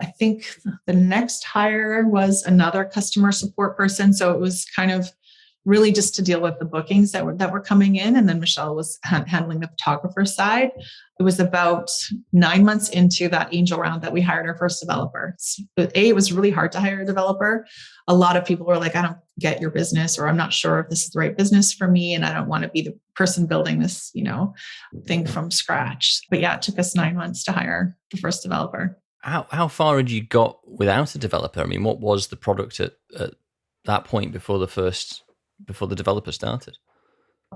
I think the next hire was another customer support person. So it was kind of really just to deal with the bookings that were coming in. And then Michelle was handling the photographer side. It was about 9 months into that angel round that we hired our first developer. It was really hard to hire a developer. A lot of people were like, I don't get your business, or I'm not sure if this is the right business for me, and I don't want to be the person building this, thing from scratch. But yeah, it took us 9 months to hire the first developer.
How far had you got without a developer? I mean, what was the product at that point before the developer started?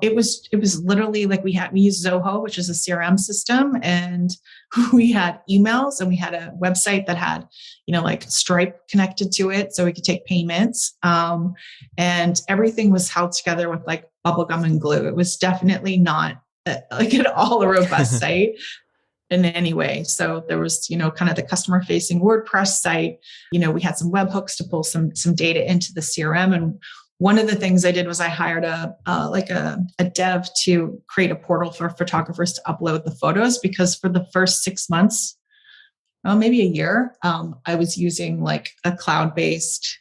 It was literally like we used Zoho, which is a CRM system, and we had emails, and we had a website that had, like Stripe connected to it, so we could take payments. And everything was held together with like bubblegum and glue. It was definitely not like at all a robust site in any way. So there was, kind of the customer facing WordPress site. We had some webhooks to pull some data into the CRM. And one of the things I did was I hired a dev to create a portal for photographers to upload the photos, because for the first 6 months, maybe a year, I was using like a cloud-based,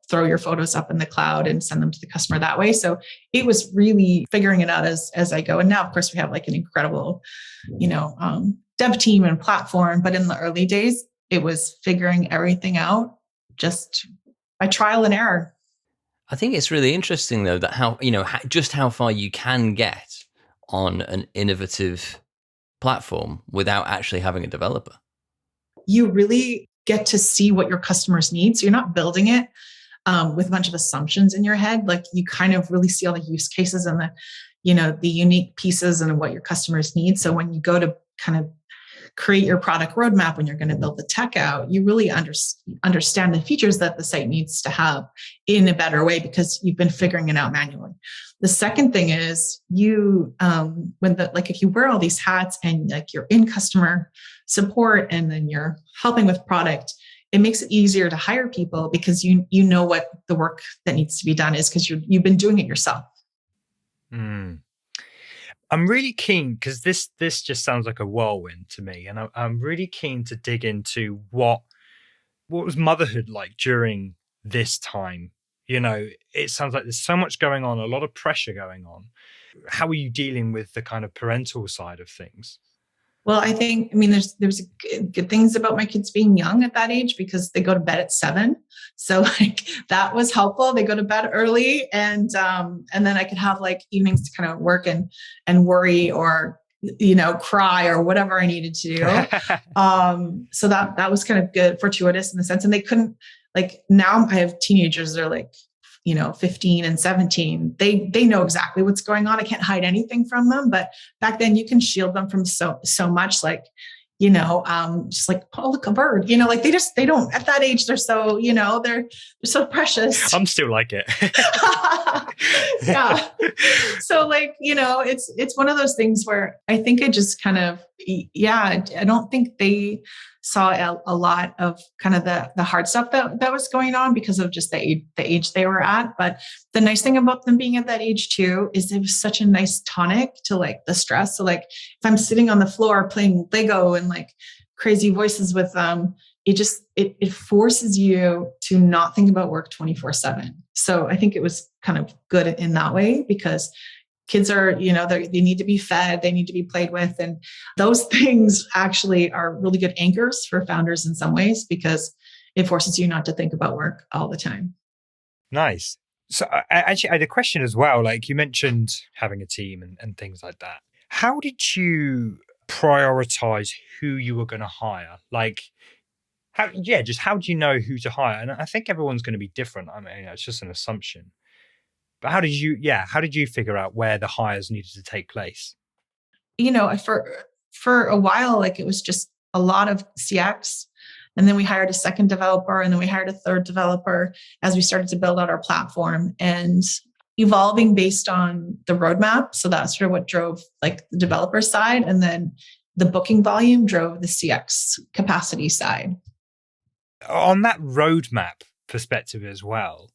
throw your photos up in the cloud and send them to the customer that way. So it was really figuring it out as I go. And now, of course, we have like an incredible, dev team and platform. But in the early days, it was figuring everything out just by trial and error.
I think it's really interesting, though, that how far you can get on an innovative platform without actually having a developer.
You really get to see what your customers need. So you're not building it with a bunch of assumptions in your head. Like you kind of really see all the use cases and the unique pieces and what your customers need. So when you go to kind of create your product roadmap, when you're going to build the tech out, you really understand the features that the site needs to have in a better way, because you've been figuring it out manually. The second thing is if you wear all these hats and like you're in customer support and then you're helping with product, it makes it easier to hire people because you know what the work that needs to be done is, because you've been doing it yourself.
I'm really keen, because this just sounds like a whirlwind to me, and I'm really keen to dig into what was motherhood like during this time. It sounds like there's so much going on, a lot of pressure going on. How are you dealing with the kind of parental side of things? Well,
there's good things about my kids being young at that age, because they go to bed at 7. So like that was helpful. They go to bed early, and then I could have like evenings to kind of work and worry or, cry or whatever I needed to do. So that was kind of good, fortuitous in the sense. And they couldn't, like, now I have teenagers that are like 15 and 17, they know exactly what's going on. I can't hide anything from them. But back then you can shield them from so much, like, just like, oh, look, a bird, like they don't, at that age, they're so, they're so precious.
I'm still like it.
Yeah. So like, it's one of those things where I think it just kind of, I don't think they saw a lot of kind of the hard stuff that was going on because of just the age they were at. But the nice thing about them being at that age too, is it was such a nice tonic to like the stress. So like if I'm sitting on the floor playing Lego and like crazy voices with them, it forces you to not think about work 24/7. So I think it was kind of good in that way, because kids are, they need to be fed, they need to be played with. And those things actually are really good anchors for founders in some ways, because it forces you not to think about work all the time.
Nice. So I had a question as well. Like you mentioned having a team and things like that. How did you prioritize who you were going to hire? Like, how do you know who to hire? And I think everyone's going to be different. I mean, it's just an assumption. But how did you figure out where the hires needed to take place?
For a while, like it was just a lot of CX. And then we hired a second developer, and then we hired a third developer as we started to build out our platform and evolving based on the roadmap. So that's sort of what drove like the developer side. And then the booking volume drove the CX capacity side.
On that roadmap perspective as well,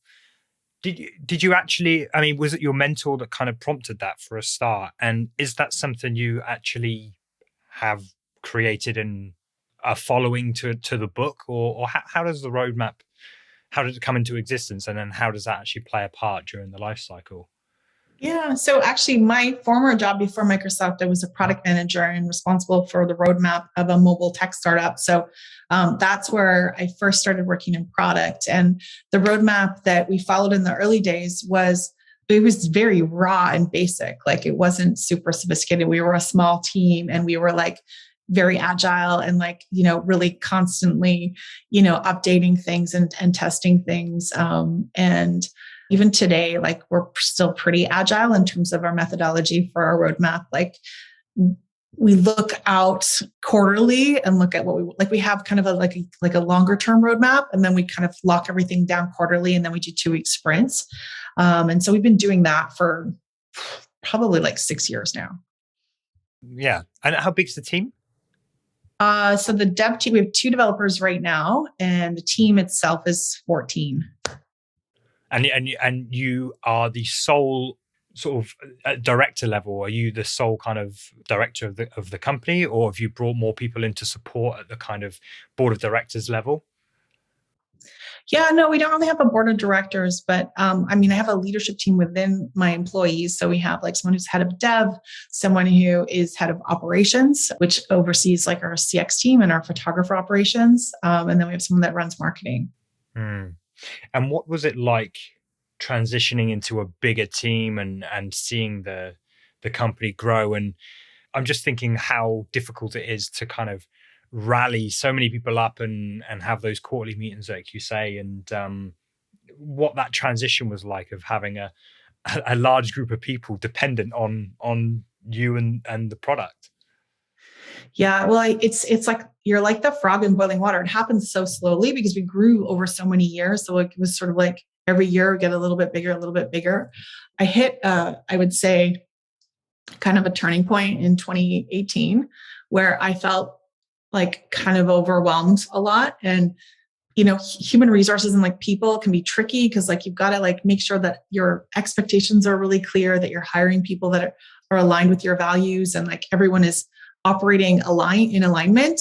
did you actually, I mean, was it your mentor that kind of prompted that for a start? And is that something you actually have created and are following to the book? Or how does the roadmap, how does it come into existence? And then how does that actually play a part during the life cycle?
Yeah. So actually my former job before Microsoft, I was a product manager and responsible for the roadmap of a mobile tech startup. So that's where I first started working in product. And the roadmap that we followed in the early days was very raw and basic. Like it wasn't super sophisticated. We were a small team and we were like very agile and like, really constantly, updating things and testing things. And even today, like we're still pretty agile in terms of our methodology for our roadmap. Like we look out quarterly and look at what we have kind of a longer term roadmap. And then we kind of lock everything down quarterly and then we do 2-week sprints. And so we've been doing that for probably like 6 years now.
Yeah. And how big's the team?
So the dev team, we have 2 developers right now and the team itself is 14.
And you are the sole sort of at director level. Are you the sole kind of director of the company, or have you brought more people in to support at the kind of board of directors level?
Yeah, no, we don't really have a board of directors, but I have a leadership team within my employees. So we have like someone who's head of dev, someone who is head of operations, which oversees like our CX team and our photographer operations. And then we have someone that runs marketing.
And what was it like transitioning into a bigger team and seeing the company grow? And I'm just thinking how difficult it is to kind of rally so many people up and have those quarterly meetings, like you say, and what that transition was like of having a large group of people dependent on you and the product.
Yeah, well, it's like you're like the frog in boiling water. It happens so slowly because we grew over so many years. So it was sort of like every year we get a little bit bigger, a little bit bigger. I hit, I would say, kind of a turning point in 2018 where I felt like kind of overwhelmed a lot. And, human resources and like people can be tricky because like you've got to like make sure that your expectations are really clear, that you're hiring people that are aligned with your values and like everyone is operating in alignment.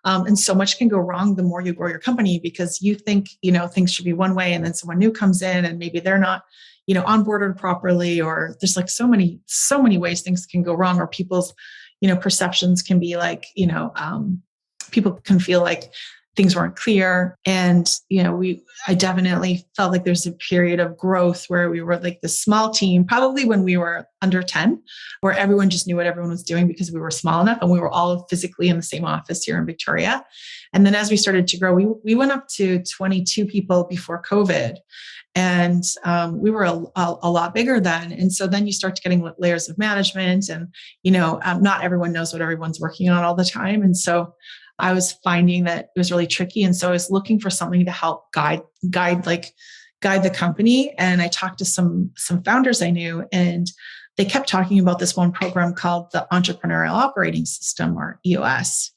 And so much can go wrong the more you grow your company because you think, things should be one way and then someone new comes in and maybe they're not, onboarded properly, or there's like so many ways things can go wrong, or people's, perceptions can be like, people can feel like things weren't clear. And, I definitely felt like there's a period of growth where we were like the small team, probably when we were under 10, where everyone just knew what everyone was doing because we were small enough and we were all physically in the same office here in Victoria. And then as we started to grow, we went up to 22 people before COVID. And we were a lot bigger then. And so then you start getting layers of management and, not everyone knows what everyone's working on all the time. And so I was finding that it was really tricky. And so I was looking for something to help guide the company. And I talked to some founders I knew, and they kept talking about this one program called the Entrepreneurial Operating System, or EOS.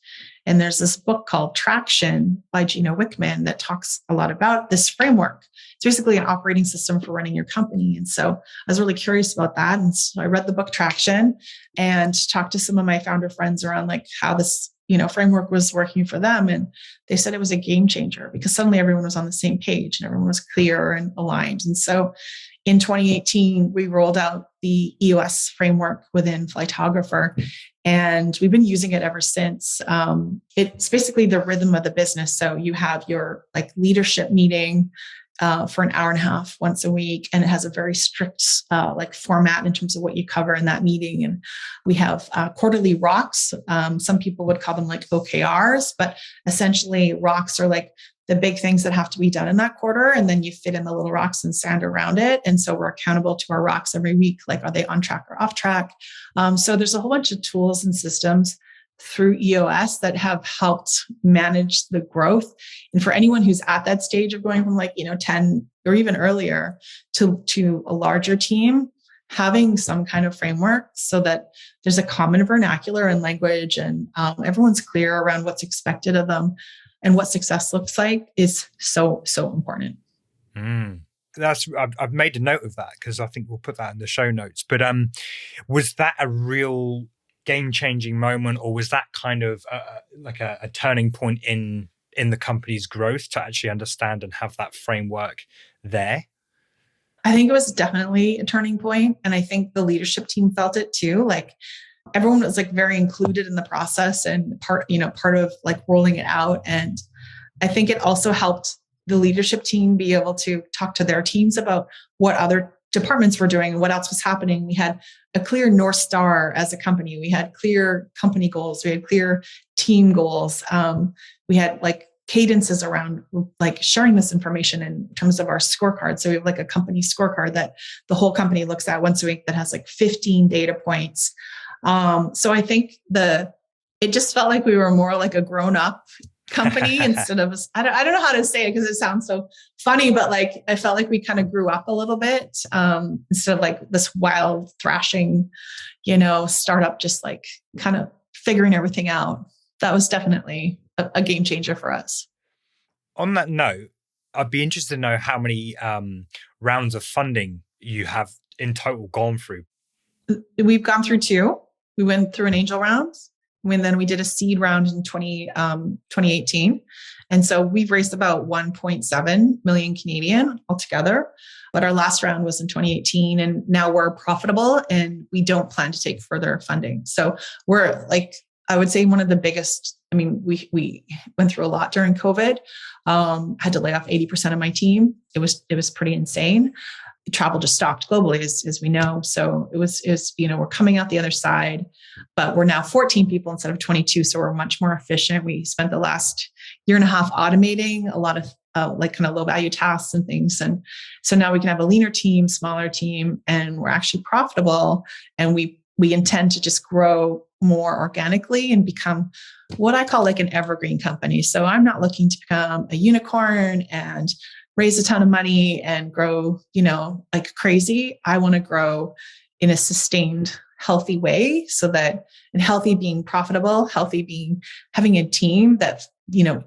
And there's this book called Traction by Gino Wickman that talks a lot about this framework. It's basically an operating system for running your company. And so I was really curious about that. And so I read the book Traction and talked to some of my founder friends around like how this, framework was working for them. And they said it was a game changer because suddenly everyone was on the same page and everyone was clear and aligned. And so in 2018, we rolled out the EOS framework within Flytographer, and we've been using it ever since. It's basically the rhythm of the business. So you have your leadership meeting for an hour and a half once a week, and it has a very strict format in terms of what you cover in that meeting. And we have quarterly rocks. Some people would call them OKRs, but essentially rocks are the big things that have to be done in that quarter. And then you fit in the little rocks and sand around it. And so we're accountable to our rocks every week. Are they on track or off track? So there's a whole bunch of tools and systems through EOS that have helped manage the growth. And for anyone who's at that stage of going from 10 or even earlier to a larger team, having some kind of framework so that there's a common vernacular and language and everyone's clear around what's expected of them and what success looks like is so, so important.
I've made a note of that because I think we'll put that in the show notes. But was that a real game-changing moment, or was that kind of a turning point in the company's growth to actually understand and have that framework there?
I think it was definitely a turning point, and I think the leadership team felt it too. Everyone was very included in the process and part of rolling it out. And I think it also helped the leadership team be able to talk to their teams about what other departments were doing and what else was happening. We had a clear North Star as a company. We had clear company goals. We had clear team goals. We had cadences around sharing this information in terms of our scorecard. So we have a company scorecard that the whole company looks at once a week that has 15 data points. So I think it just felt like we were more a grown-up company instead of, I don't know how to say it because it sounds so funny, but I felt like we kind of grew up a little bit instead of this wild thrashing, startup, just kind of figuring everything out. That was definitely a game changer for us.
On that note, I'd be interested to know how many rounds of funding you have in total gone through.
We've gone through 2. We went through an angel round, and then we did a seed round in 2018. And so we've raised about 1.7 million Canadian altogether. But our last round was in 2018, and now we're profitable and we don't plan to take further funding. So we're I would say one of the biggest. I mean, we went through a lot during COVID. Had to lay off 80% of my team. It was pretty insane. Travel just stopped globally, as we know. So it was we're coming out the other side, but we're now 14 people instead of 22. So we're much more efficient. We spent the last year and a half automating a lot of kind of low value tasks and things. And so now we can have a leaner team, smaller team, and we're actually profitable. And we intend to just grow more organically and become what I call an evergreen company. So I'm not looking to become a unicorn and raise a ton of money and grow, crazy. I want to grow in a sustained, healthy way so that, and healthy being profitable, healthy being having a team that,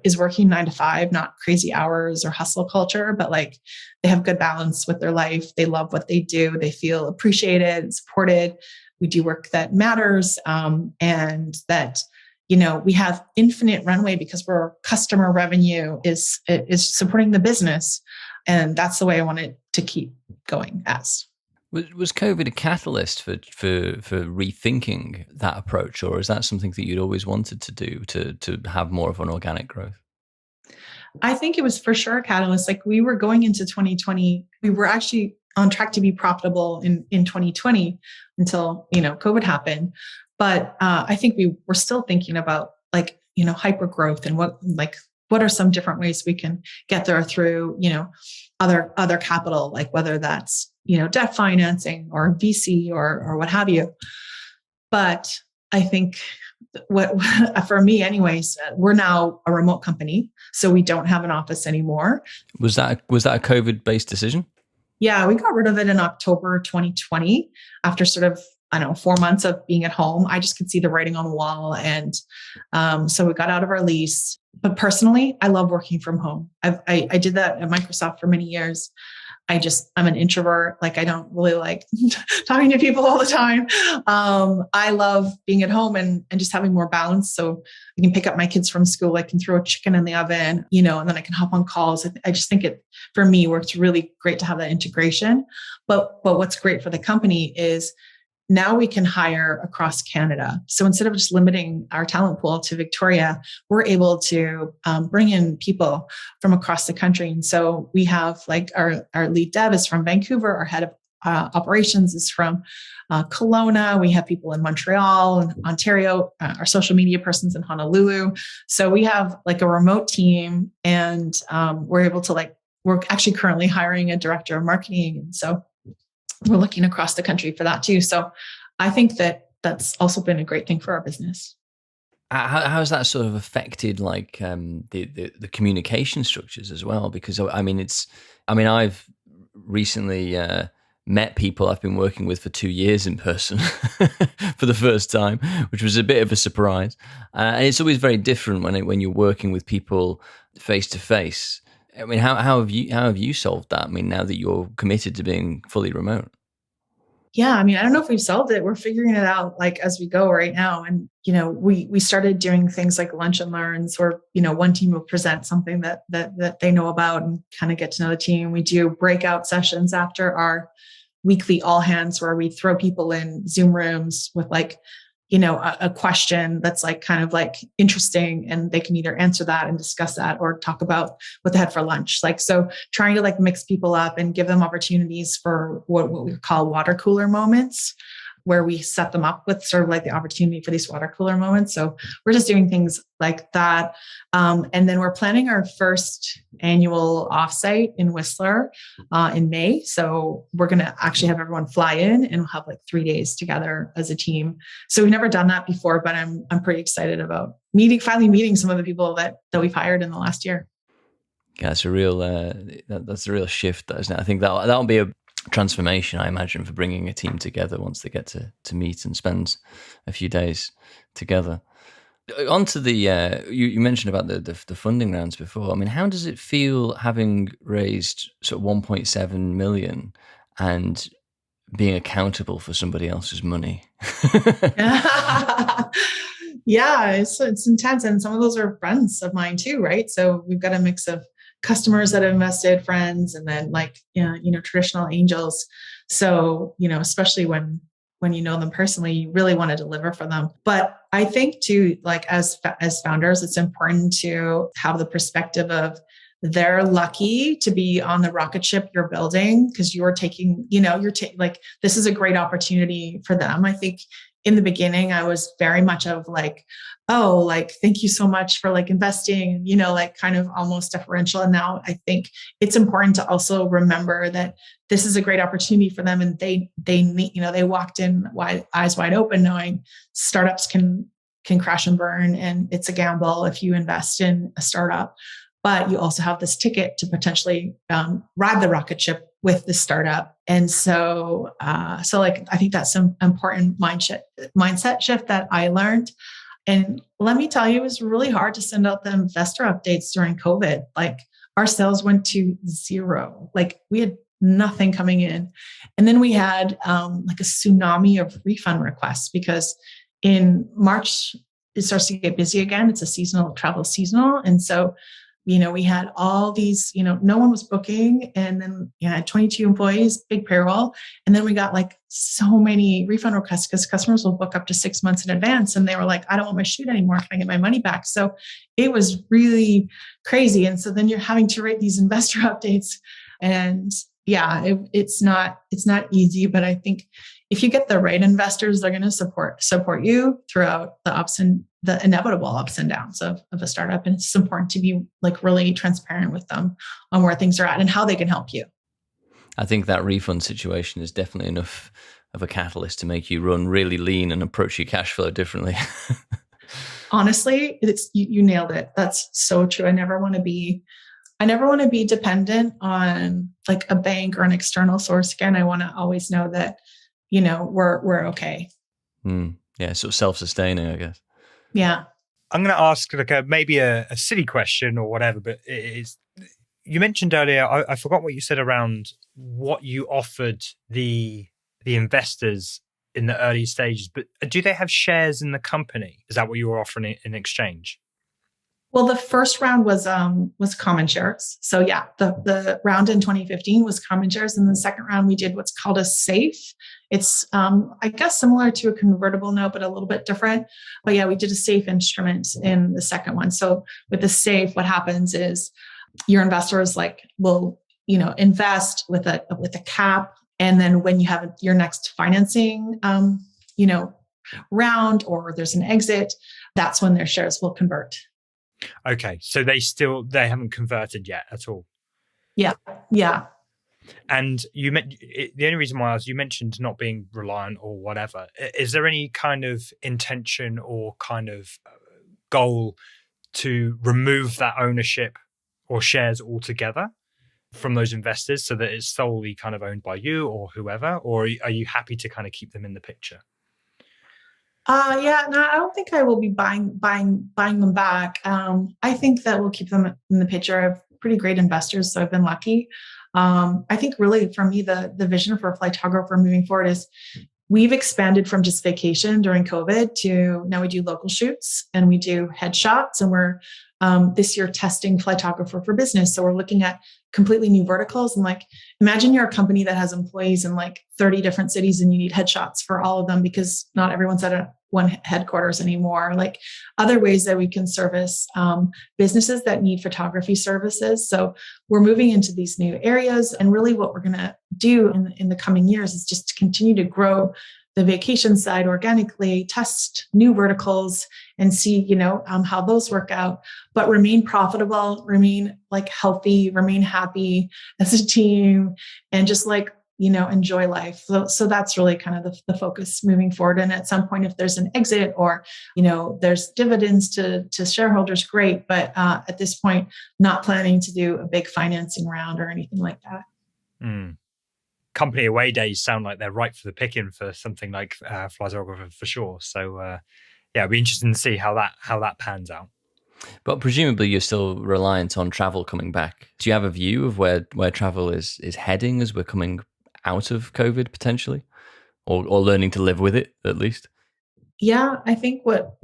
is working 9 to 5, not crazy hours or hustle culture, but they have good balance with their life. They love what they do. They feel appreciated, supported. We do work that matters. And that, we have infinite runway because our customer revenue is supporting the business. And that's the way I want it to keep going as.
Was COVID a catalyst for rethinking that approach, or is that something that you'd always wanted to do to have more of an organic growth?
I think it was for sure a catalyst. Like we were going into 2020, we were actually on track to be profitable in 2020 until, COVID happened. But I think we were still thinking about like, hyper growth and what are some different ways we can get there through, other capital, like whether that's, debt financing or VC or what have you. But I think what for me anyways, we're now a remote company, so we don't have an office anymore.
Was that a COVID-based decision?
Yeah, we got rid of it in October 2020 after sort of, 4 months of being at home. I just could see the writing on the wall. And so we got out of our lease. But personally, I love working from home. I did that at Microsoft for many years. I'm an introvert. Like I don't really like talking to people all the time. I love being at home and just having more balance. So I can pick up my kids from school. I can throw a chicken in the oven, and then I can hop on calls. I just think it, for me, works really great to have that integration. But what's great for the company is now we can hire across Canada. So instead of just limiting our talent pool to Victoria, we're able to bring in people from across the country. And so we have like our lead dev is from Vancouver. Our head of operations is from Kelowna. We have people in Montreal and Ontario, our social media person's in Honolulu. So we have like a remote team, and we're able to we're actually currently hiring a director of marketing. And so we're looking across the country for that too. So I think that's also been a great thing for our business.
How has that sort of affected the communication structures as well? Because I've recently met people I've been working with for 2 years in person for the first time, which was a bit of a surprise. And it's always very different when you're working with people face to face. I mean, how have you solved that? I mean, now that you're committed to being fully remote.
Yeah, I don't know if we've solved it. We're figuring it out as we go right now. And we started doing things like lunch and learns, where one team will present something that they know about and kind of get to know the team. We do breakout sessions after our weekly all hands, where we throw people in Zoom rooms with a question that's interesting, and they can either answer that and discuss that or talk about what they had for lunch. So trying to mix people up and give them opportunities for what we call water cooler moments, where we set them up with sort of the opportunity for these water cooler moments. So we're just doing things like that. And then we're planning our first annual offsite in Whistler in May. So we're going to actually have everyone fly in, and we'll have 3 days together as a team. So we've never done that before, but I'm pretty excited about finally meeting some of the people that we've hired in the last year.
Yeah, that's a real shift, isn't it? I think that'll be a transformation, I imagine, for bringing a team together once they get to meet and spend a few days together. On to the you mentioned about the funding rounds before. I mean, how does it feel having raised sort of 1.7 million and being accountable for somebody else's money?
Yeah, it's intense, and some of those are friends of mine too, right? So we've got a mix of customers that have invested, friends, and then traditional angels. So, especially when you know them personally, you really want to deliver for them. But I think too, as founders, it's important to have the perspective of they're lucky to be on the rocket ship you're building, because you're taking, this is a great opportunity for them. I think in the beginning, I was very much of thank you so much for investing, kind of almost deferential. And now I think it's important to also remember that this is a great opportunity for them. And they walked in eyes wide open, knowing startups can crash and burn. And it's a gamble if you invest in a startup, but you also have this ticket to potentially ride the rocket ship with the startup. And so I think that's some important mindset shift that I learned. And let me tell you, it was really hard to send out the investor updates during COVID. Our sales went to zero. We had nothing coming in. And then we had a tsunami of refund requests, because in March, it starts to get busy again. It's a travel seasonal. And so We had all these, no one was booking. And then I had 22 employees, big payroll. And then we got like so many refund requests because customers will book up to 6 months in advance. And they were like, I don't want my shoot anymore. Can I get my money back? So it was really crazy. And so then you're having to write these investor updates. And yeah, it's not easy, but I think if you get the right investors, they're going to support you throughout the inevitable ups and downs of a startup. And it's important to be like really transparent with them on where things are at and how they can help you.
I think that refund situation is definitely enough of a catalyst to make you run really lean and approach your cash flow differently.
Honestly, you nailed it. That's so true. I never want to be dependent on like a bank or an external source. Again, I want to always know that, we're okay.
Yeah, sort of self-sustaining, I guess.
Yeah.
I'm going to ask like maybe a silly question or whatever, but it is, you mentioned earlier, I forgot what you said around what you offered the investors in the early stages, but do they have shares in the company? Is that what you were offering in exchange?
Well, the first round was common shares. So yeah, the round in 2015 was common shares. And the second round we did what's called a SAFE. It's I guess similar to a convertible note, but a little bit different. But yeah, we did a SAFE instrument in the second one. So with the SAFE, what happens is your investors will invest with a cap, and then when you have your next financing round or there's an exit, that's when their shares will convert.
Okay, so they haven't converted yet at all.
Yeah.
And the only reason why you mentioned not being reliant or whatever. Is there any kind of intention or kind of goal to remove that ownership or shares altogether from those investors so that it's solely kind of owned by you or whoever? Or are you happy to kind of keep them in the picture?
Yeah, no, I don't think I will be buying them back. I think that we'll keep them in the picture. I have pretty great investors, so I've been lucky. I think really for me, the vision for Flytographer moving forward is we've expanded from just vacation during COVID to now we do local shoots and we do headshots, and we're this year testing Flytographer for business. So we're looking at completely new verticals. And imagine you're a company that has employees in 30 different cities and you need headshots for all of them because not everyone's at one headquarters anymore. Other ways that we can service businesses that need photography services. So we're moving into these new areas. And really what we're going to do in the coming years is just to continue to grow the vacation side organically, test new verticals and see, how those work out, but remain profitable, remain healthy, remain happy as a team, and just enjoy life. So that's really kind of the focus moving forward. And at some point, if there's an exit or, there's dividends to shareholders, great. But at this point, not planning to do a big financing round or anything like that.
Mm. Company away days sound like they're ripe for the picking for something like Flytographer for sure. So yeah, it'd be interesting to see how that pans out.
But presumably you're still reliant on travel coming back. Do you have a view of where travel is heading as we're coming out of COVID potentially, or learning to live with it at least?
Yeah, I think what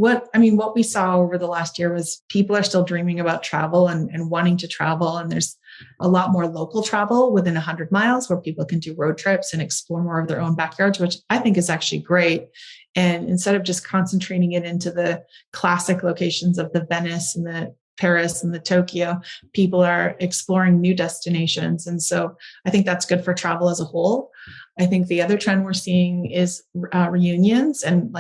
we saw over the last year was people are still dreaming about travel and wanting to travel. And there's a lot more local travel within 100 miles where people can do road trips and explore more of their own backyards, which I think is actually great. And instead of just concentrating it into the classic locations of the Venice and the Paris and the Tokyo, people are exploring new destinations. And so I think that's good for travel as a whole. I think the other trend we're seeing is reunions and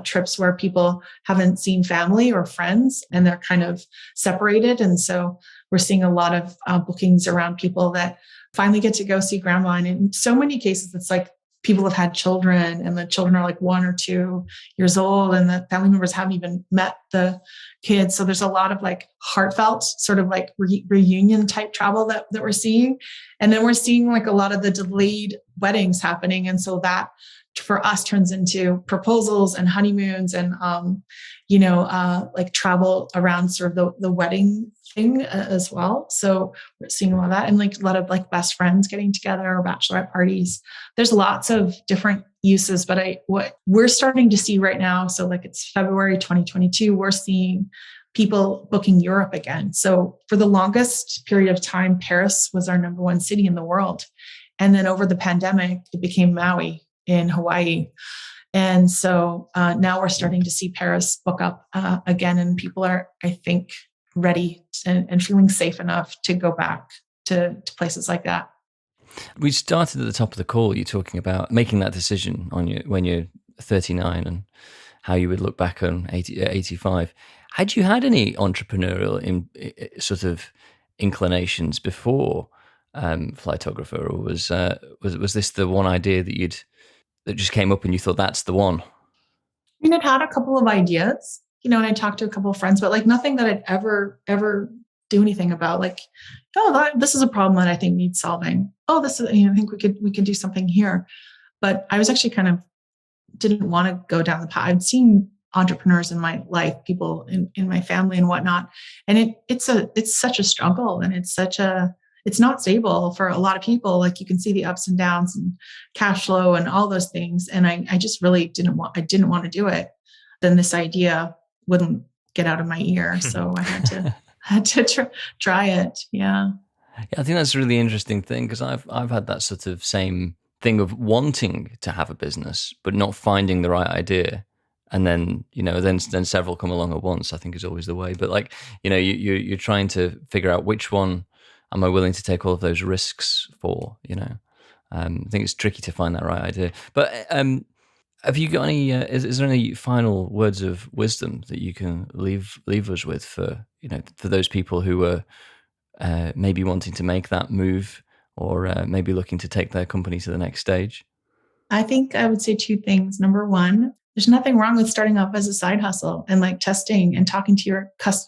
trips where people haven't seen family or friends and they're kind of separated. And so we're seeing a lot of bookings around people that finally get to go see grandma. And in so many cases, it's people have had children and the children are 1 or 2 years old and the family members haven't even met the kids. So there's a lot of heartfelt sort of reunion type travel that we're seeing. And then we're seeing a lot of the delayed weddings happening. And so that for us turns into proposals and honeymoons and, travel around sort of the wedding thing as well. So we're seeing a lot of that and a lot of best friends getting together or bachelorette parties. There's lots of different uses, but what we're starting to see right now, so it's February 2022, we're seeing people booking Europe again. So for the longest period of time, Paris was our number one city in the world. And then over the pandemic, it became Maui in Hawaii. And so now we're starting to see Paris book up again, and people are, I think, ready and feeling safe enough to go back to places like that.
We started at the top of the call, you talking about making that decision on when you're 39 and how you would look back on 85. Had you had any entrepreneurial sort of inclinations before Flytographer, or was this the one idea that just came up and you thought that's the one?
I mean, I'd had a couple of ideas, and I talked to a couple of friends, but like nothing that I'd ever do anything about. Like, oh, this is a problem that I think needs solving. Oh, this is, I think we could do something here. But I was actually kind of didn't want to go down the path. I'd seen entrepreneurs in my life, people in my family and whatnot, and it's such a struggle, and it's not stable for a lot of people. Like you can see the ups and downs and cash flow and all those things. And I just really didn't want to do it. Then this idea wouldn't get out of my ear. So I had to try it. Yeah.
I think that's a really interesting thing, because I've had that sort of same thing of wanting to have a business, but not finding the right idea. And then, then several come along at once, I think is always the way. But like, you're trying to figure out which one am I willing to take all of those risks for, I think it's tricky to find that right idea. But have you got any, is there any final words of wisdom that you can leave us with for those people who are maybe wanting to make that move, or maybe looking to take their company to the next stage?
I think I would say two things. Number one, there's nothing wrong with starting off as a side hustle and like testing and talking to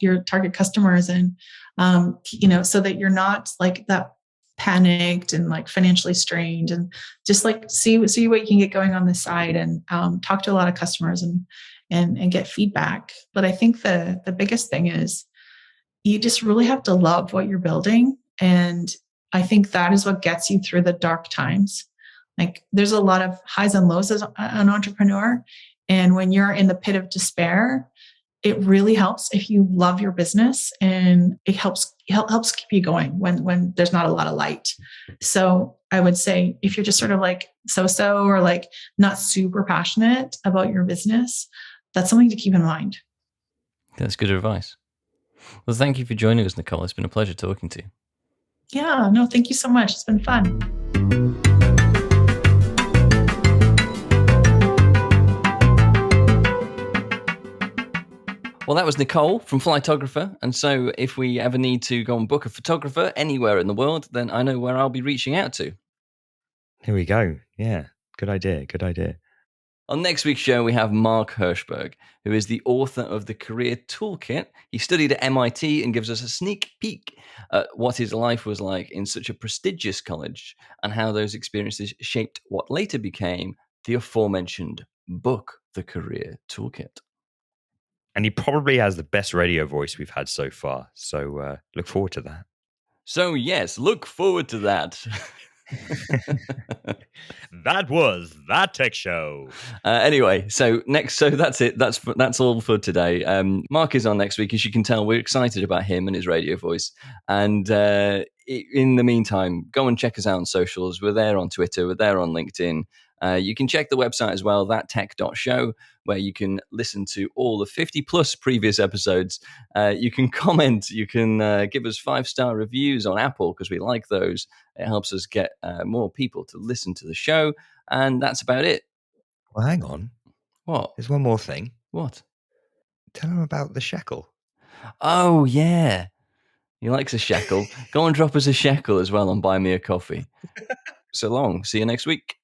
your target customers, and so that you're not like that panicked and like financially strained, and just like see what you can get going on the side, and talk to a lot of customers and get feedback. But I think the biggest thing is you just really have to love what you're building, and I think that is what gets you through the dark times. Like there's a lot of highs and lows as an entrepreneur. And when you're in the pit of despair, it really helps if you love your business, and it helps keep you going when there's not a lot of light. So I would say if you're just sort of like so-so, or like not super passionate about your business, that's something to keep in mind.
That's good advice. Well, thank you for joining us, Nicole. It's been a pleasure talking to you.
Yeah, no, thank you so much. It's been fun.
Well, that was Nicole from Flytographer. And so if we ever need to go and book a photographer anywhere in the world, then I know where I'll be reaching out to.
Here we go. Yeah, good idea.
On next week's show, we have Mark Hirschberg, who is the author of the Career Toolkit. He studied at MIT and gives us a sneak peek at what his life was like in such a prestigious college, and how those experiences shaped what later became the aforementioned book, The Career Toolkit.
And he probably has the best radio voice we've had so far. So look forward to that.
So yes, look forward to that.
That was That Tech Show.
Anyway, so that's it. That's all for today. Mark is on next week. As you can tell, we're excited about him and his radio voice. And in the meantime, go and check us out on socials. We're there on Twitter. We're there on LinkedIn. You can check the website as well, thattech.show, where you can listen to all the 50 plus previous episodes. You can comment, you can give us 5-star reviews on Apple, because we like those. It helps us get more people to listen to the show. And that's about it.
Well, hang on.
What?
There's one more thing.
What?
Tell them about the shekel.
Oh, yeah. He likes a shekel. Go and drop us a shekel as well and buy me a coffee. So long. See you next week.